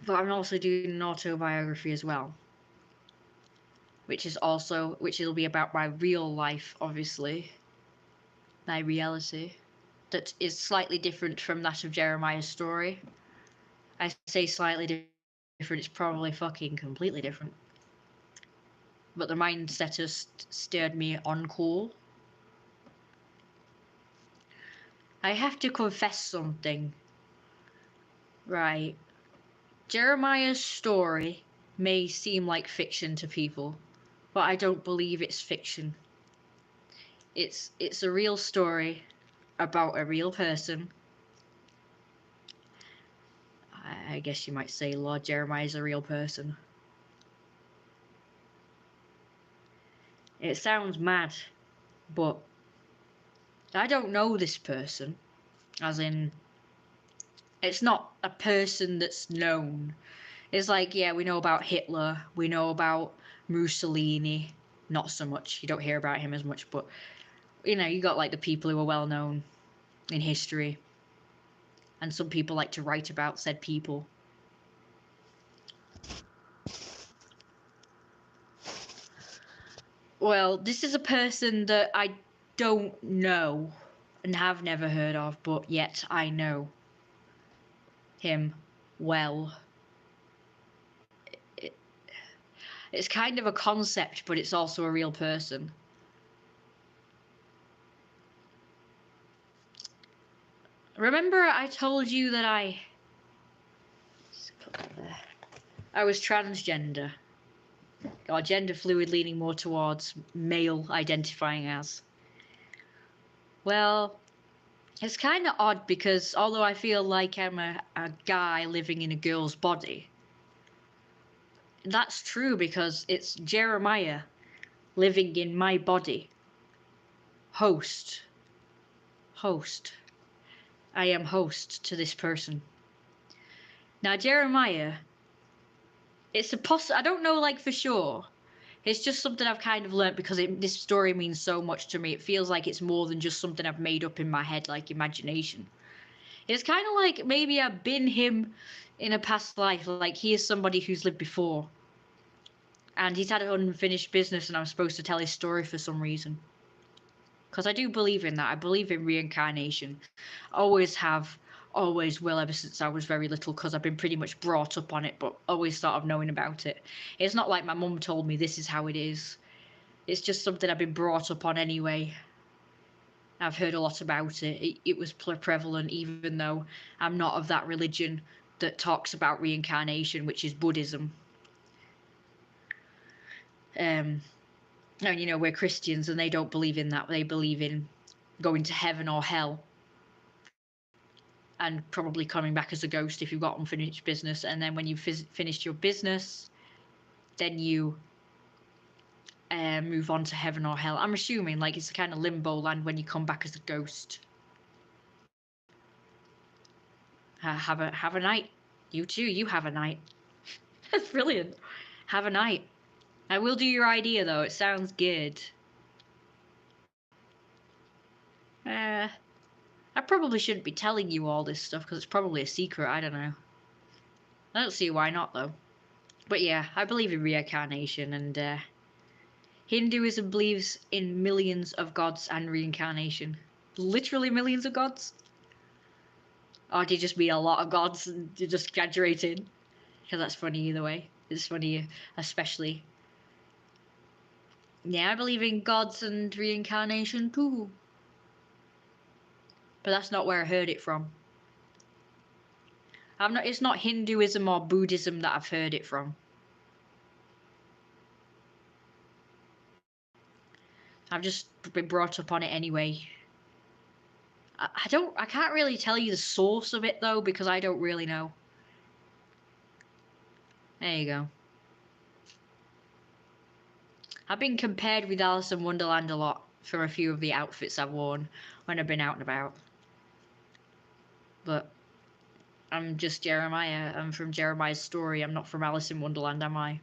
But I'm also doing an autobiography as well. Which it'll be about my real life, obviously. My reality. That is slightly different from that of Jeremiah's story. I say slightly different, it's probably fucking completely different. But the mindset has steered me on cool. I have to confess something. Right. Jeremiah's story may seem like fiction to people, but I don't believe it's fiction. It's a real story about a real person. I guess you might say Lord Jeremiah is a real person. It sounds mad, but I don't know this person. As in, it's not a person that's known. It's like, yeah, we know about Hitler, we know about Mussolini, not so much. You don't hear about him as much, but you know, you got like the people who are well known in history, and some people like to write about said people. Well, this is a person that I don't know and have never heard of, but yet I know him well. It's kind of a concept, but it's also a real person. Remember I told you that I was transgender, or gender fluid, leaning more towards male identifying as? Well, it's kind of odd because although I feel like I'm a guy living in a girl's body, that's true because it's Jeremiah living in my body. Host. I am host to this person. Now, Jeremiah, it's I don't know, like, for sure. It's just something I've kind of learnt because this story means so much to me. It feels like it's more than just something I've made up in my head, like imagination. It's kind of like maybe I've been him in a past life. Like, he is somebody who's lived before. And he's had an unfinished business and I'm supposed to tell his story for some reason. Because I do believe in that. I believe in reincarnation. Always have, always will, ever since I was very little, because I've been pretty much brought up on it, but always sort of knowing about it. It's not like my mum told me this is how it is. It's just something I've been brought up on anyway. I've heard a lot about it. It was prevalent, even though I'm not of that religion that talks about reincarnation, which is Buddhism. And you know, we're Christians and they don't believe in that. They believe in going to heaven or hell and probably coming back as a ghost if you've got unfinished business. And then when you've finished your business, then you move on to heaven or hell. I'm assuming like it's a kind of limbo land when you come back as a ghost. Have a night. You too. You have a night. That's brilliant. Have a night. I will do your idea though. It sounds good. I probably shouldn't be telling you all this stuff because it's probably a secret. I don't know. I don't see why not though. But yeah, I believe in reincarnation, and Hinduism believes in millions of gods and reincarnation. Literally millions of gods? Or do you just mean a lot of gods and you're just exaggerating? Because that's funny either way. It's funny, especially. Yeah, I believe in gods and reincarnation too. But that's not where I heard it from. It's not Hinduism or Buddhism that I've heard it from. I've just been brought up on it anyway. I can't really tell you the source of it though, because I don't really know. There you go. I've been compared with Alice in Wonderland a lot for a few of the outfits I've worn when I've been out and about. But I'm just Jeremiah. I'm from Jeremiah's story. I'm not from Alice in Wonderland, am I?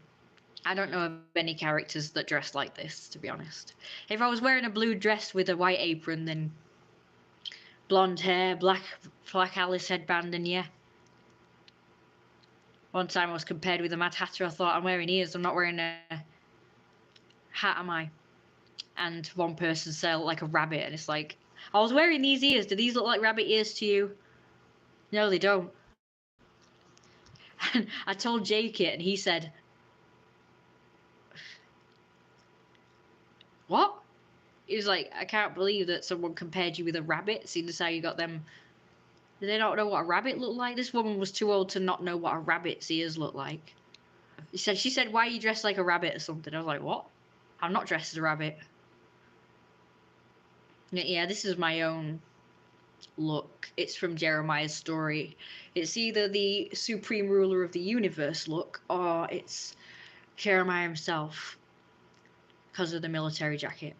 I don't know of any characters that dress like this, to be honest. If I was wearing a blue dress with a white apron, then blonde hair, black Alice headband, and yeah. One time I was compared with a Mad Hatter. I thought, I'm wearing ears. I'm not wearing a hat, am I? And one person said I look like a rabbit, and it's like, I was wearing these ears. Do these look like rabbit ears to you? No, they don't. And I told Jake it, and he said, what? He was like, I can't believe that someone compared you with a rabbit, seeing as how you got them. Do they not know what a rabbit looked like? This woman was too old to not know what a rabbit's ears look like. She said, why are you dressed like a rabbit or something? I was like, what? I'm not dressed as a rabbit. Yeah, this is my own look. It's from Jeremiah's story. It's either the supreme ruler of the universe look, or it's Jeremiah himself, because of the military jacket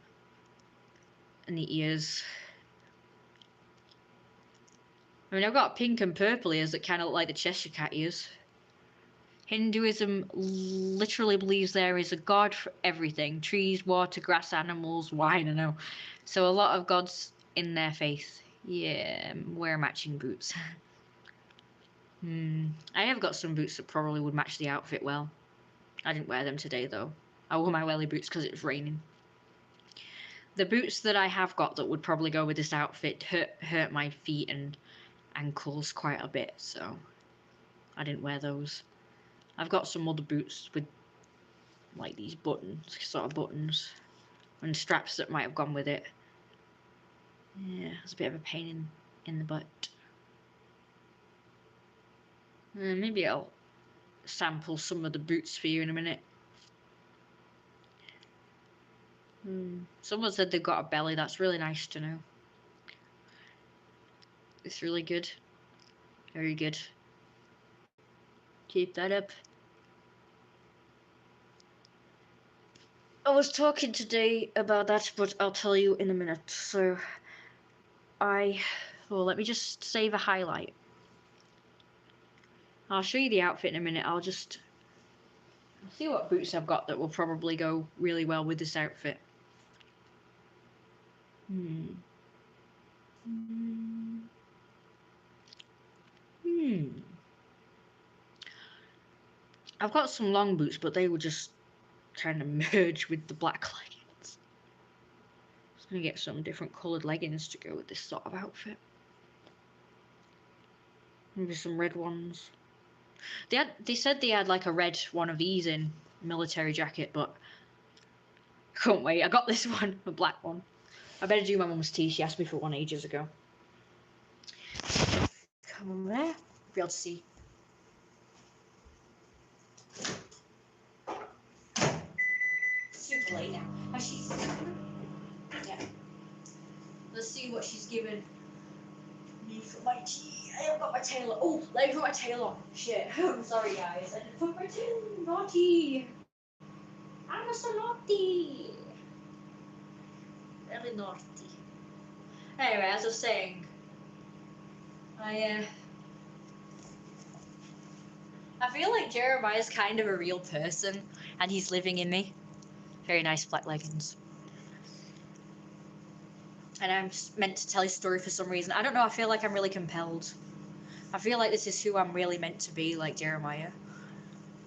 and the ears. I mean, I've got pink and purple ears that kind of look like the Cheshire Cat ears. Hinduism literally believes there is a god for everything: trees, water, grass, animals, wine. I know. So a lot of gods in their faith. Yeah, wear matching boots. I have got some boots that probably would match the outfit well. I didn't wear them today though. I wore my welly boots because it was raining. The boots that I have got that would probably go with this outfit hurt my feet and ankles quite a bit, so I didn't wear those. I've got some other boots with like these buttons, sort of buttons, and straps that might have gone with it. Yeah, it's a bit of a pain in the butt. Maybe I'll sample some of the boots for you in a minute. Someone said they've got a belly. That's really nice to know. It's really good. Very good. Keep that up. I was talking today about that, but I'll tell you in a minute. So let me just save a highlight. I'll show you the outfit in a minute. I'll see what boots I've got that will probably go really well with this outfit. I've got some long boots, but they would just kind of merge with the black leggings. I'm just gonna get some different coloured leggings to go with this sort of outfit. Maybe some red ones. They said they had like a red one of these in military jacket, but I can't wait. I got this one, a black one. I better do my mum's tea. She asked me for one ages ago. Come on there. Be able to see. Super late now. Yeah. Let's see what she's given me for my tea. I haven't got my tail on. Oh, let me put my tail on. Shit. I'm sorry, guys. I didn't put my tail on. Naughty. I'm so naughty. Really naughty. Anyway, as I was saying, I feel like Jeremiah's kind of a real person, and he's living in me. Very nice black leggings. And I'm meant to tell his story for some reason. I don't know, I feel like I'm really compelled. I feel like this is who I'm really meant to be, like Jeremiah.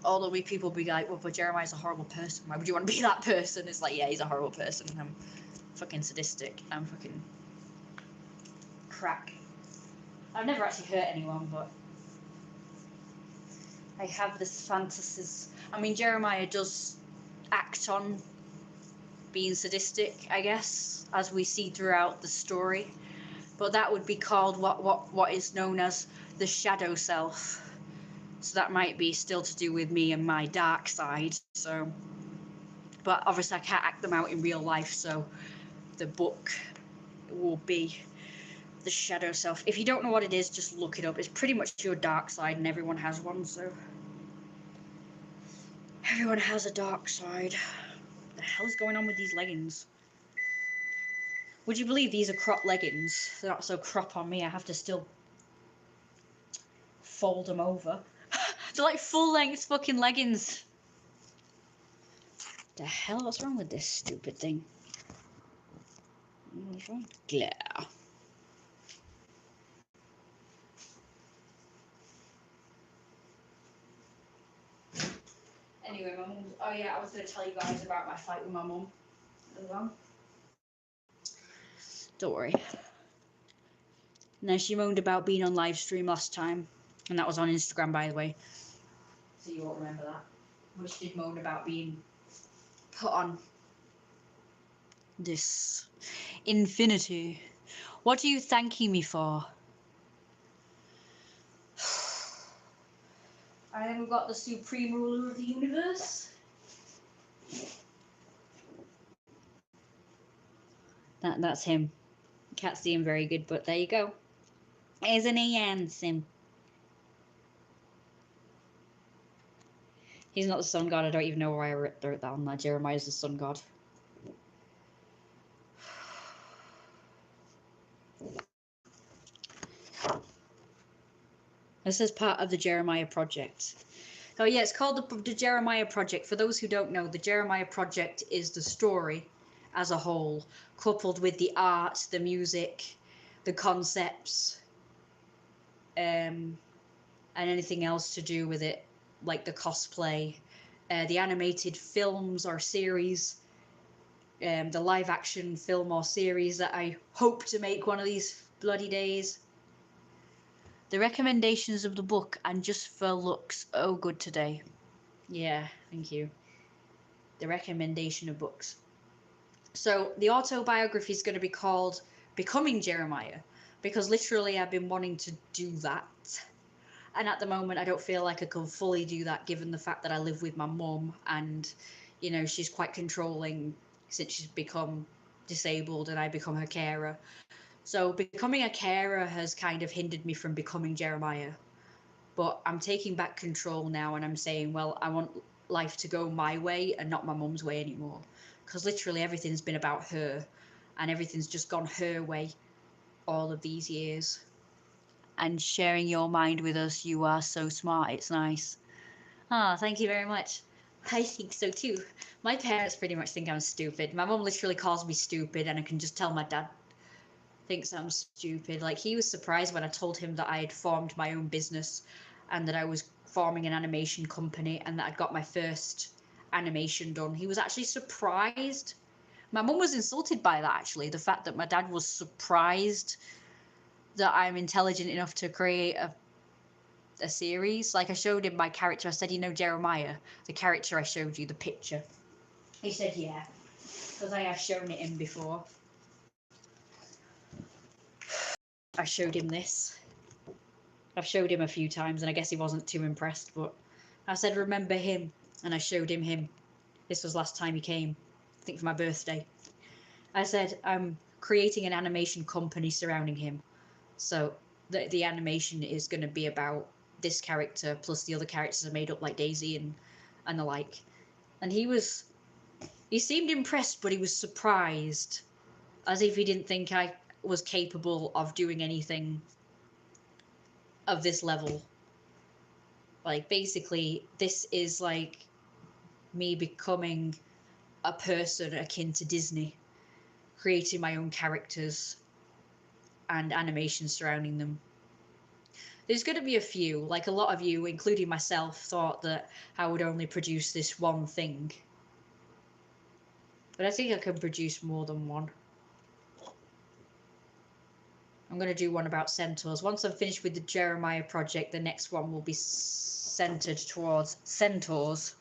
Although people be like, well, but Jeremiah's a horrible person. Why would you want to be that person? It's like, yeah, he's a horrible person. I'm fucking sadistic. I'm fucking crack. I've never actually hurt anyone, but I have this fantasies. I mean, Jeremiah does act on being sadistic, I guess, as we see throughout the story. But that would be called what is known as the shadow self. So that might be still to do with me and my dark side. So, but obviously I can't act them out in real life. So the book will be the shadow self. If you don't know what it is, just look it up. It's pretty much your dark side, and everyone has one. So everyone has a dark side. What the hell is going on with these leggings? Would you believe these are crop leggings? They're not so crop on me. I have to still fold them over. They're like full-length fucking leggings. The hell? What's wrong with this stupid thing? What's wrong? Glare. Anyway, my mum. Oh yeah, I was going to tell you guys about my fight with my mum as well. Don't worry. Now, she moaned about being on live stream last time, and that was on Instagram, by the way. So you won't remember that. But she did moan about being put on this infinity. What are you thanking me for? And then we've got the supreme ruler of the universe. That's him. Can't see him very good, but there you go. Isn't he handsome? He's not the sun god. I don't even know why I wrote that on there. Jeremiah's the sun god. This is part of the Jeremiah project. Oh yeah, it's called the Jeremiah Project. For those who don't know, the Jeremiah Project is the story as a whole, coupled with the art, the music, the concepts, and anything else to do with it, like the cosplay, the animated films or series, the live action film or series that I hope to make one of these bloody days. The recommendations of the book and just for looks, oh good today. Yeah, thank you. The recommendation of books. So the autobiography is going to be called Becoming Jeremiah, because literally I've been wanting to do that. And at the moment, I don't feel like I can fully do that given the fact that I live with my mum and, you know, she's quite controlling since she's become disabled and I become her carer. So becoming a carer has kind of hindered me from becoming Jeremiah. But I'm taking back control now and I'm saying, well, I want life to go my way and not my mum's way anymore. Because literally everything's been about her and everything's just gone her way all of these years. And sharing your mind with us, you are so smart, it's nice. Ah, thank you very much. I think so too. My parents pretty much think I'm stupid. My mum literally calls me stupid and I can just tell my dad thinks I'm stupid. Like, he was surprised when I told him that I had formed my own business and that I was forming an animation company and that I'd got my first animation done. He was actually surprised. My mum was insulted by that, actually. The fact that my dad was surprised that I'm intelligent enough to create a series. Like, I showed him my character. I said, you know, Jeromiah, the character I showed you, the picture. He said, yeah, because I have shown it him before. I showed him this. I've showed him a few times and I guess he wasn't too impressed, but I said, remember him? And I showed him. This was last time he came, I think for my birthday. I said, I'm creating an animation company surrounding him. So the animation is going to be about this character plus the other characters are made up, like Daisy and the like. And he seemed impressed, but he was surprised, as if he didn't think I was capable of doing anything of this level. Like, basically, this is like me becoming a person akin to Disney, creating my own characters and animations surrounding them. There's going to be a few, like a lot of you, including myself, thought that I would only produce this one thing. But I think I can produce more than one. I'm going to do one about centaurs. Once I'm finished with the Jeremiah project, the next one will be centered towards centaurs.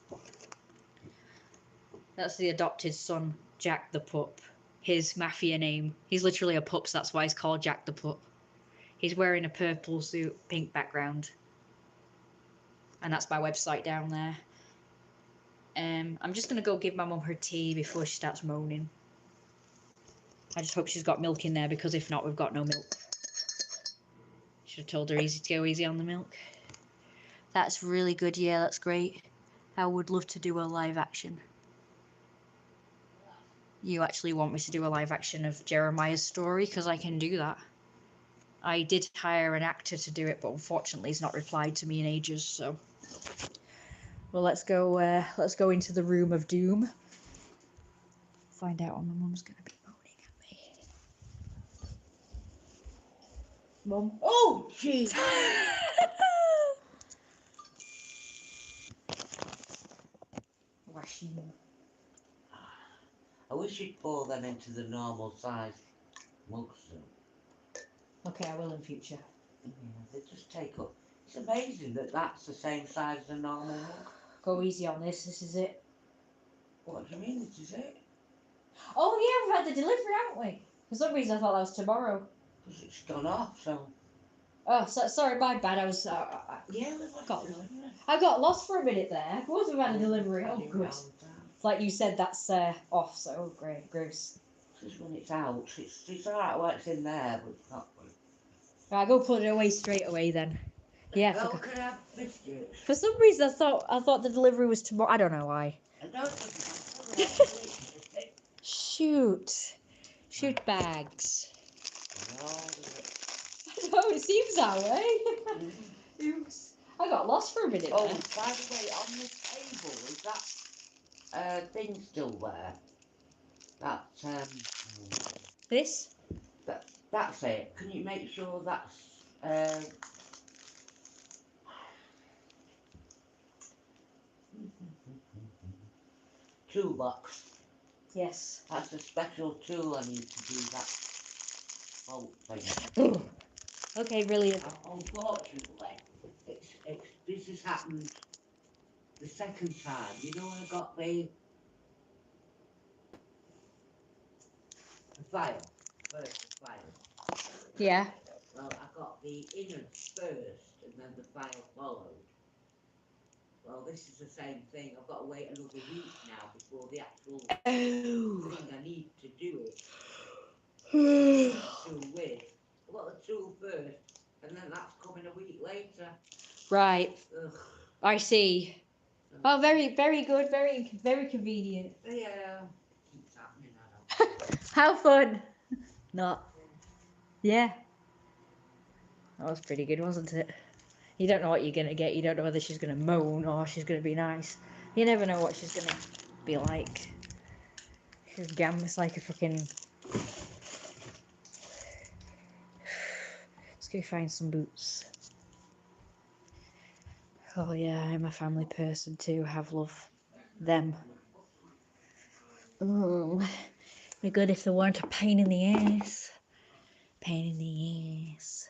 That's the adopted son, Jack the Pup. His mafia name. He's literally a pup, so that's why he's called Jack the Pup. He's wearing a purple suit, pink background. And that's my website down there. I'm just going to go give my mum her tea before she starts moaning. I just hope she's got milk in there, because if not, we've got no milk. Should have told her easy to go easy on the milk. That's really good. Yeah, that's great. I would love to do a live action. You actually want me to do a live action of Jeremiah's story? Because I can do that. I did hire an actor to do it, but unfortunately he's not replied to me in ages, so. Well, let's go into the room of doom. Find out when my mum's gonna be moaning at me. Mum? Oh, jeez. Washing. I wish you'd pour them into the normal size mugs. Okay, I will in future. Yeah, they just take up. It's amazing that that's the same size as a normal mug. Go easy on this. This is it. What do you mean, this is it? Oh yeah, we've had the delivery, haven't we? For some reason I thought that was tomorrow. Because it's gone off, so. Oh, sorry, my bad. I was. Yeah, we've got it. I got lost for a minute there. Of course, we've had a delivery. Oh, good. It's like you said, that's off. So, oh, great, gross. Just when it's out, it's alright while it's in there, but it's not. Right, go put it away straight away then. Yeah. Well, could I have biscuits? For some reason, I thought the delivery was tomorrow. I don't know why. Shoot bags. No, it seems that way. Oops. I got lost for a minute Oh, there. by the way, on the table, is that thing still there? That This? that's it. Can you make sure that's toolbox? Yes. That's a special tool I need to do that bolt thing. Okay, brilliant. Unfortunately, this has happened the second time. You know when I got the file, first file. Yeah. Well, I got the innards first, and then the file followed. Well, this is the same thing. I've got to wait another week now before the actual thing I need to do it. The tool with. I got the tool first, and then that's coming a week later. Right. Ugh. I see. Oh, very, very good. Very, very convenient. Yeah. Keeps happening, I don't know. How fun. Not. Yeah. That was pretty good, wasn't it? You don't know what you're going to get. You don't know whether she's going to moan or she's going to be nice. You never know what she's going to be like. She's gammas like a fucking... Let's go find some boots. Oh yeah, I'm a family person too. Have love them. Oh, be good if they weren't a pain in the ass. Pain in the ass.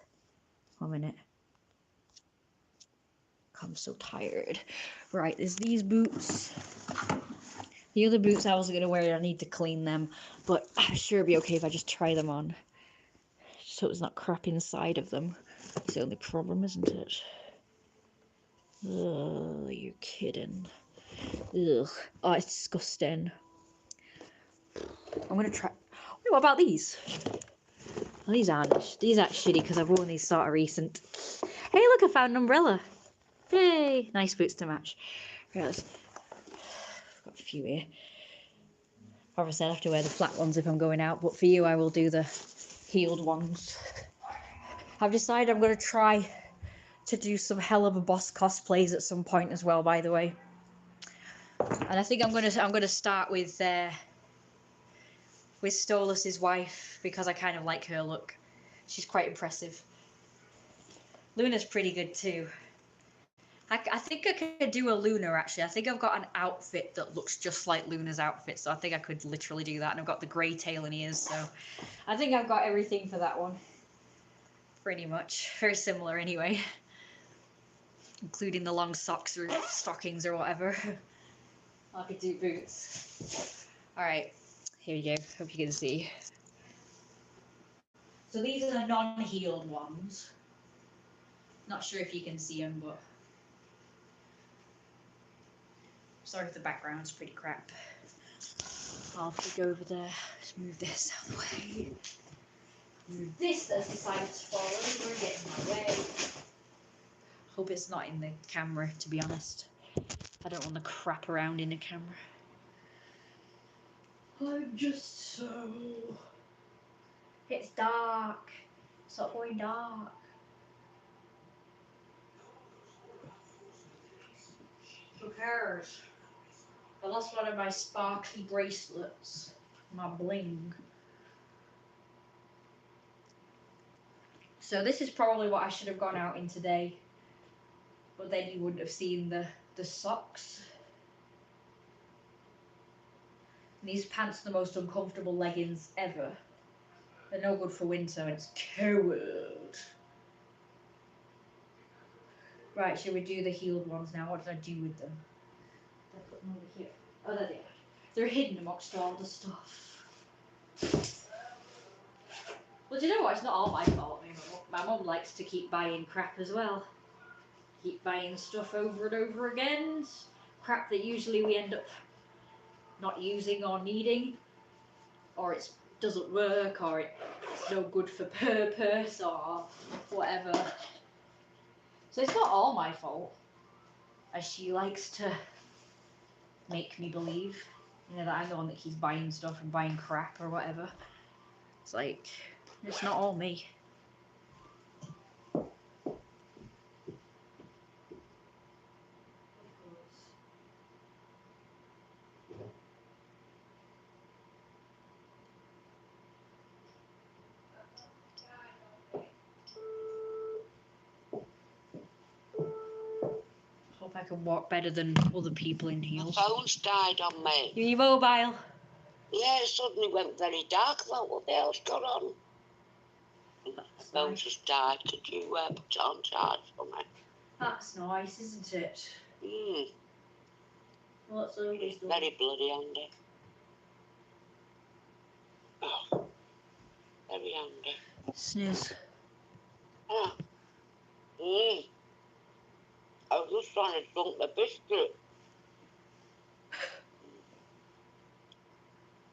1 minute. I'm so tired. Right, there's these boots. The other boots I was going to wear, I need to clean them. But I'm sure it'd be okay if I just try them on. So it's not crap inside of them. It's the only problem, isn't it? Ugh, you're kidding. Ugh. Oh, it's disgusting. I'm going to try... Wait, what about these? Well, these aren't shitty because I've worn these sort of recent. Hey, look, I found an umbrella. Yay! Nice boots to match. Right, I've got a few here. Obviously, I'll have to wear the flat ones if I'm going out, but for you, I will do the heeled ones. I've decided I'm going to try to do some hell of a boss cosplays at some point as well, by the way. And I think I'm gonna start with Stolas's wife because I kind of like her look. She's quite impressive. Luna's pretty good too. I think I could do a Luna actually. I think I've got an outfit that looks just like Luna's outfit, so I think I could literally do that. And I've got the grey tail and ears, so I think I've got everything for that one. Pretty much. Very similar anyway. Including the long socks or stockings or whatever. I could do boots. Alright, here you go. Hope you can see. So these are the non-heeled ones. Not sure if you can see them, but sorry if the background's pretty crap. I'll have to go over there. Just move this out of the way. Move this that's decided to fall over, get in my way. Hope it's not in the camera, to be honest. I don't want to crap around in the camera. I'm just so... It's dark. Stop going dark. Who cares? I lost one of my sparkly bracelets. My bling. So this is probably what I should have gone out in today. But then you wouldn't have seen the socks. And these pants are the most uncomfortable leggings ever. They're no good for winter and it's cold. Right, should we do the heeled ones now? What did I do with them? Did I put them over here? Oh, there they are. They're hidden amongst all the stuff. Well, do you know what? It's not all my fault. My mum likes to keep buying crap as well. Keep buying stuff over and over again. Crap that usually we end up not using or needing. Or it doesn't work, or it's no good for purpose, or whatever. So it's not all my fault. As she likes to make me believe. You know, that I'm the one that keeps buying stuff and buying crap or whatever. It's like, it's not all me. can walk better than other people in My heels. phone's died on me. Your mobile. Yeah, it suddenly went very dark. I thought, what the hell's gone on? My phone Nice. just died. Could you put it on charge for me? That's nice, isn't it? Well, That's always it's very bloody handy. Oh, very handy. Snooze. Ah. I was just trying to dunk the biscuit.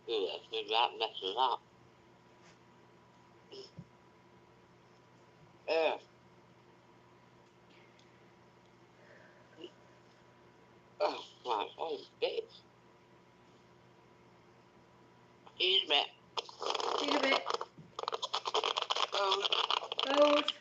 Yeah, that's me right messes up. Yeah. Oh, my whole bits. Excuse me. See you in a bit. Oh, Road.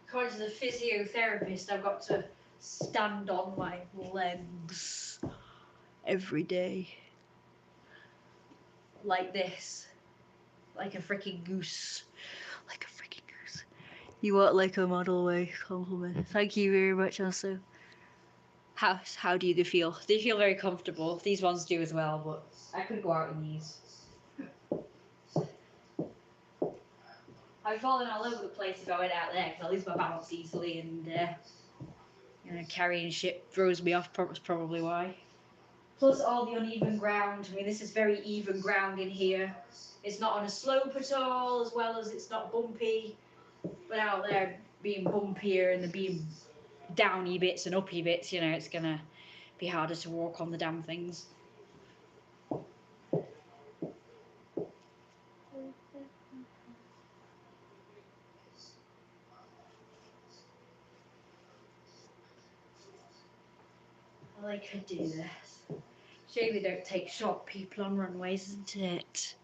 According to the physiotherapist, I've got to stand on my legs every day. Like this. Like a freaking goose. Like a freaking goose. You want like a model way compliment. Thank you very much, also. How do you feel? They feel very comfortable. These ones do as well, but I could go out in these. I've fallen all over the place if I went out there because I lose my balance easily, and carrying shit throws me off. That's probably why. Plus all the uneven ground. I mean, this is very even ground in here. It's not on a slope at all, as well as it's not bumpy. But out there being bumpier and the being downy bits and uppy bits, you know, it's gonna be harder to walk on the damn things. Well, I could do this. Shame they don't take short people on runways, isn't it?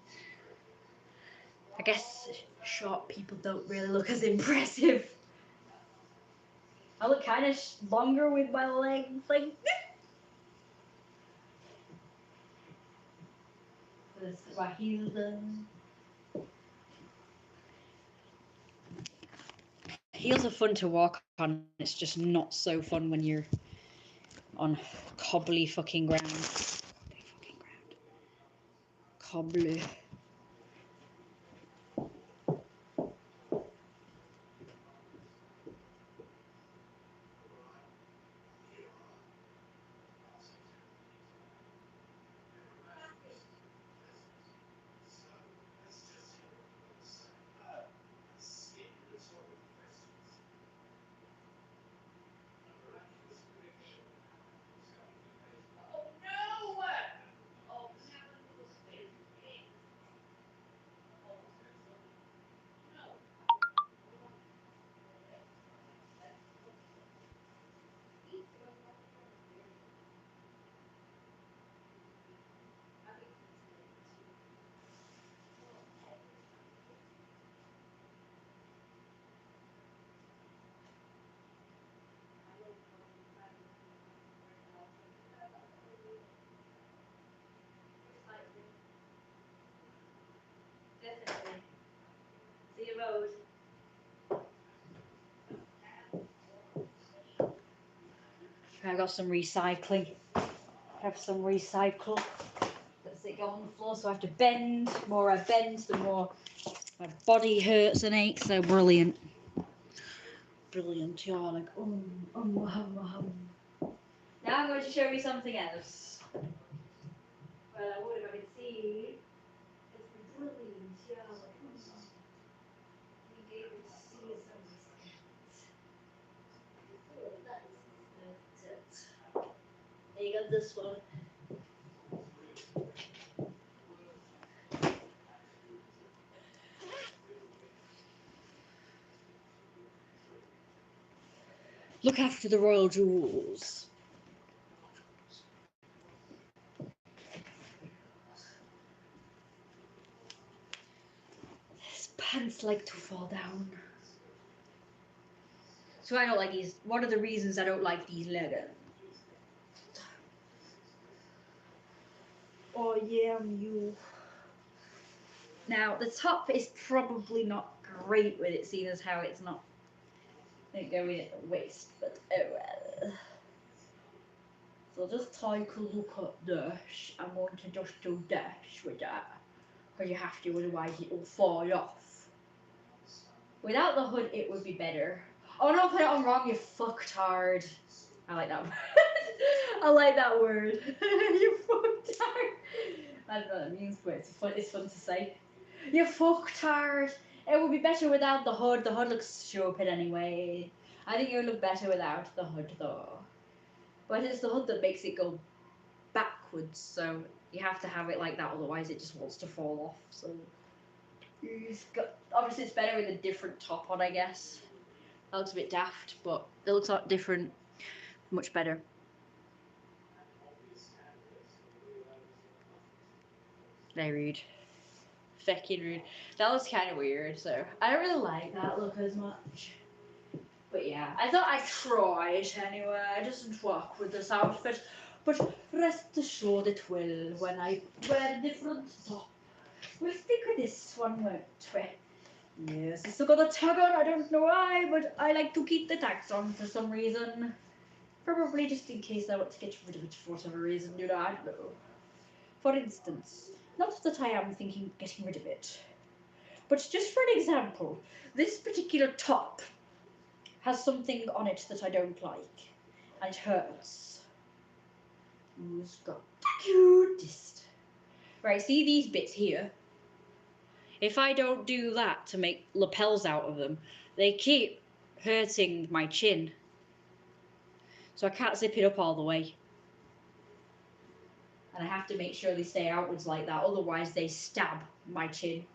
I guess short people don't really look as impressive. I look kind of longer with my legs like this. My heels done. Heels are fun to walk on. It's just not so fun when you're on cobbly fucking ground. Cobbly. Definitely. See you road. I got some recycling. Have some recycle. Let's it go on the floor, so I have to bend. The more I bend, the more my body hurts and aches. So brilliant. Brilliant. You're like, Now I'm going to show you something else. Well, I would if I could see. It's brilliant. You're like, being able to see something. Oh, that's it. There you got this one. Look after the royal jewels. His pants like to fall down. So I don't like these. One of the reasons I don't like these leggings. Oh yeah, you. Now the top is probably not great with it, seeing as how it's not going at the waist, but oh well. So just take a look at this. I'm going to just do this with that, because you have to, otherwise it will fall off. Without the hood, it would be better. Oh no, put it on wrong, you fucktard. I like that word. I like that word. You fucktard. I don't know what that means, but it's fun to say. You fucktard. It would be better without the hood. The hood looks stupid anyway. I think it would look better without the hood though. But it's the hood that makes it go backwards, so you have to have it like that, otherwise it just wants to fall off. So obviously it's better with a different top on, I guess. That looks a bit daft, but it looks a lot different, much better. Very rude. Feckin' rude. That was kind of weird, so I don't really like that look as much. But yeah, I thought I'd try it anyway. It doesn't work with this outfit, but rest assured it will when I wear a different top. We'll stick with this one, won't we? Yes, it's still got a tag on. I don't know why, but I like to keep the tags on for some reason. Probably just in case I want to get rid of it for whatever reason, I don't know. For instance, not that I am thinking of getting rid of it, but just for an example, this particular top has something on it that I don't like, and it hurts. Who's got the cutest? Right, see these bits here? If I don't do that to make lapels out of them, they keep hurting my chin. So I can't zip it up all the way. And I have to make sure they stay outwards like that, otherwise they stab my chin.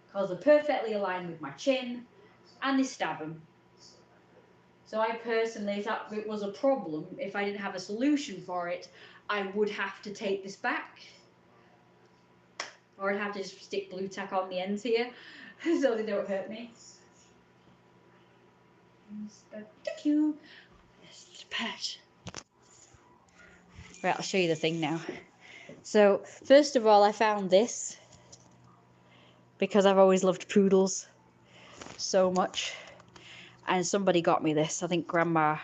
Because they're perfectly aligned with my chin, and they stab them. So I personally, if that was a problem, if I didn't have a solution for it, I would have to take this back. Or I'd have to just stick glue tack on the ends here, so they don't hurt me. Thank you. Pet. Right, I'll show you the thing now. So, first of all, I found this because I've always loved poodles so much. And somebody got me this. I think Grandma,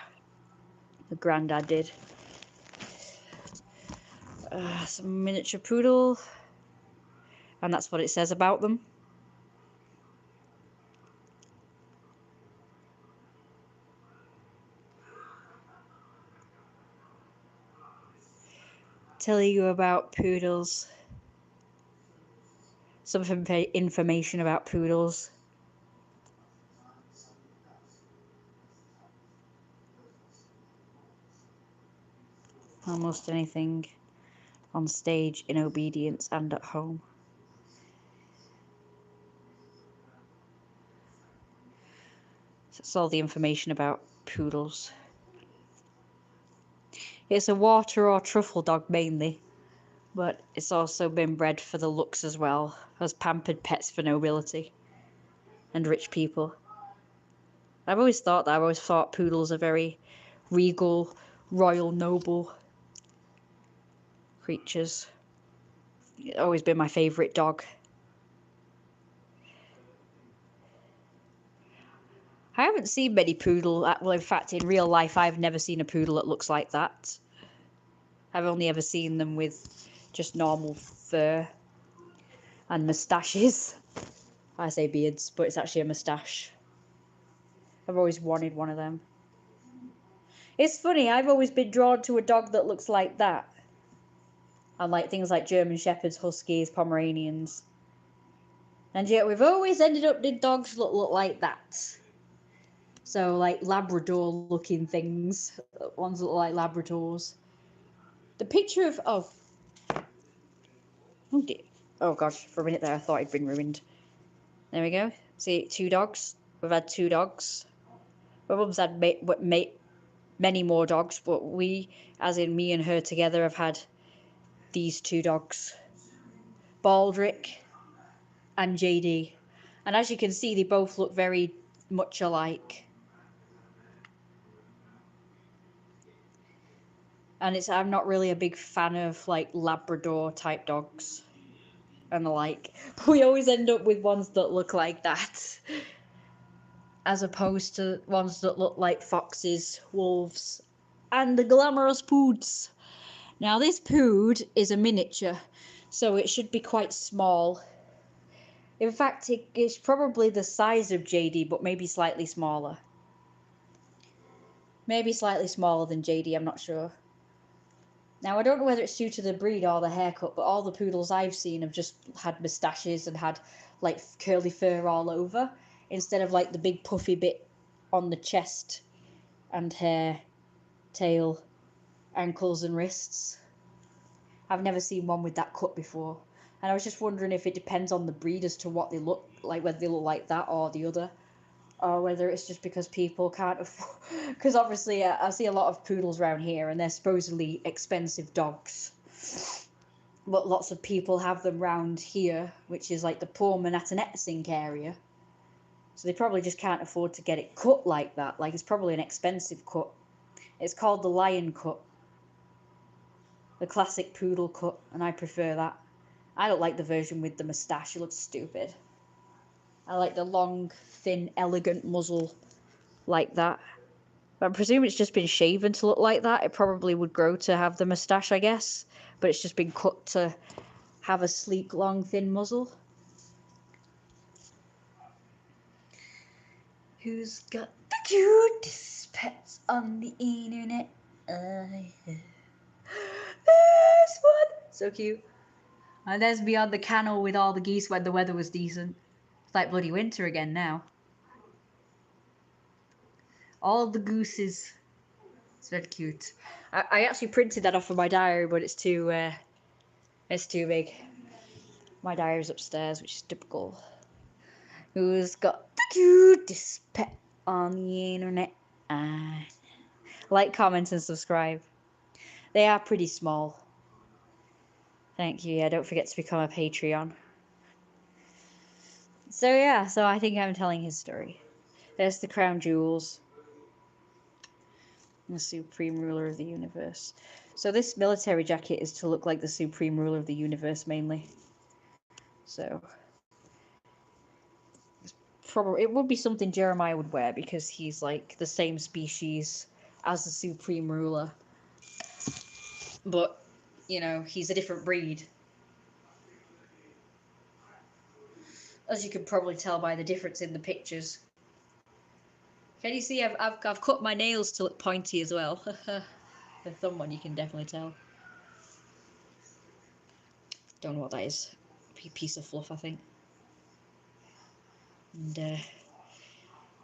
the granddad did. Some miniature poodle. And that's what it says about them. Telling you about poodles. Some information about poodles. Almost anything on stage, in obedience, and at home. So that's all the information about poodles. It's a water or truffle dog mainly, but it's also been bred for the looks as well, as pampered pets for nobility and rich people. I've always thought poodles are very regal, royal, noble creatures. It's always been my favourite dog. I haven't seen many poodle. Well, in fact, in real life, I've never seen a poodle that looks like that. I've only ever seen them with just normal fur and moustaches. I say beards, but it's actually a moustache. I've always wanted one of them. It's funny, I've always been drawn to a dog that looks like that. And like things like German Shepherds, Huskies, Pomeranians. And yet we've always ended up with dogs that look like that. So like Labrador looking things. Ones that look like Labradors. The picture of... Oh dear. Oh gosh, for a minute there I thought it'd been ruined. There we go. See, 2 dogs. We've had 2 dogs. My mum's had many more dogs, but we, as in me and her together, have had these 2 dogs. Baldric and JD. And as you can see, they both look very much alike. And I'm not really a big fan of like Labrador type dogs and the like. We always end up with ones that look like that, as opposed to ones that look like foxes, wolves, and the glamorous poods. Now this pood is a miniature, so it should be quite small. In fact, it's probably the size of JD, but maybe slightly smaller. Maybe slightly smaller than JD, I'm not sure. Now, I don't know whether it's due to the breed or the haircut, but all the poodles I've seen have just had moustaches and had, like, curly fur all over, instead of, like, the big puffy bit on the chest and hair, tail, ankles and wrists. I've never seen one with that cut before. And I was just wondering if it depends on the breed as to what they look like, whether they look like that or the other. Or whether it's just because people can't afford... Because obviously I see a lot of poodles around here and they're supposedly expensive dogs. But lots of people have them round here, which is like the poor Manhattan area. So they probably just can't afford to get it cut like that. Like, it's probably an expensive cut. It's called the lion cut. The classic poodle cut, and I prefer that. I don't like the version with the moustache, it looks stupid. I like the long, thin, elegant muzzle like that. But I presume it's just been shaven to look like that. It probably would grow to have the moustache, I guess. But it's just been cut to have a sleek, long, thin muzzle. Who's got the cutest pets on the internet? This one! So cute. And there's beyond the kennel with all the geese when the weather was decent. It's like bloody winter again now. All the gooses. It's very cute. I actually printed that off of my diary, but it's too big. My diary's upstairs, which is typical. Who's got the cutest pet on the internet? Like, comment, and subscribe. They are pretty small. Thank you. Yeah, don't forget to become a Patreon. So yeah, so I think I'm telling his story. There's the crown jewels. The supreme ruler of the universe. So this military jacket is to look like the supreme ruler of the universe mainly. So it would be something Jeremiah would wear because he's like the same species as the supreme ruler. But, you know, he's a different breed. As you can probably tell by the difference in the pictures. Can you see I've cut my nails to look pointy as well. The thumb one you can definitely tell. Don't know what that is. A piece of fluff, I think. And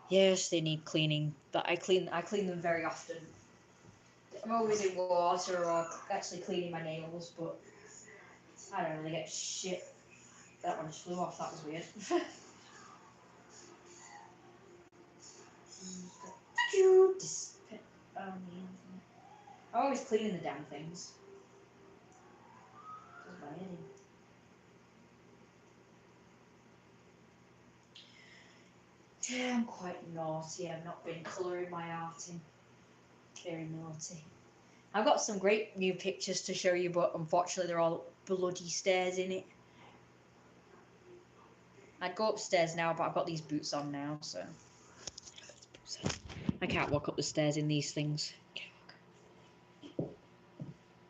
yes, they need cleaning, but I clean them very often. I'm always in water or actually cleaning my nails, but I don't really get shit. That one just flew off, that was weird. I'm always cleaning the damn things. Does my head in. Yeah, I'm quite naughty. I've not been colouring my art in. Very naughty. I've got some great new pictures to show you, but unfortunately they're all bloody stairs in it. I'd go upstairs now, but I've got these boots on now, so I can't walk up the stairs in these things.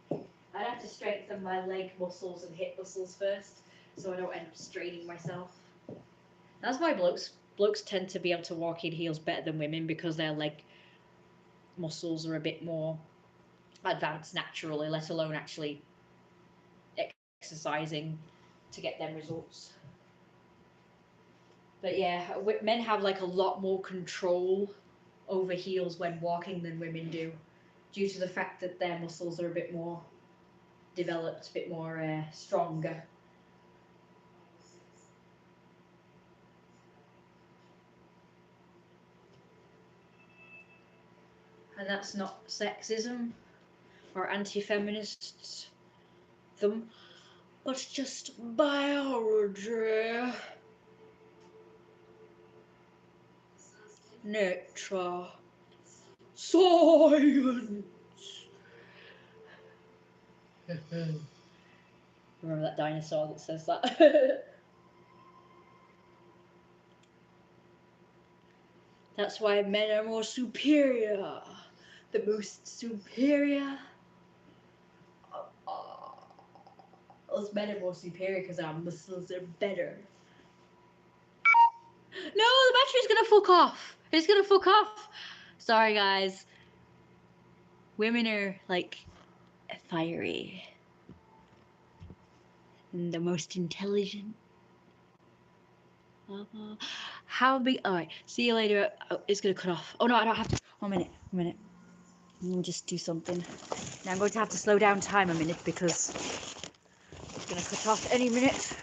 I'd have to strengthen my leg muscles and hip muscles first, so I don't end up straining myself. That's why blokes tend to be able to walk in heels better than women, because their leg muscles are a bit more advanced naturally, let alone actually exercising to get them results. But yeah, men have like a lot more control over heels when walking than women do, due to the fact that their muscles are a bit more developed, a bit more stronger. And that's not sexism or anti-feminists, but just biology. Nature. Science. Remember that dinosaur that says that? That's why men are more superior. The most superior. Us men are more superior because our muscles are better. No, the battery's gonna fuck off. It's gonna fuck off. Sorry, guys. Women are like fiery and the most intelligent. How big? All right. See you later. Oh, it's gonna cut off. Oh no, I don't have to. 1 minute. 1 minute. Let me just do something. Now I'm going to have to slow down time a minute because it's gonna cut off any minute.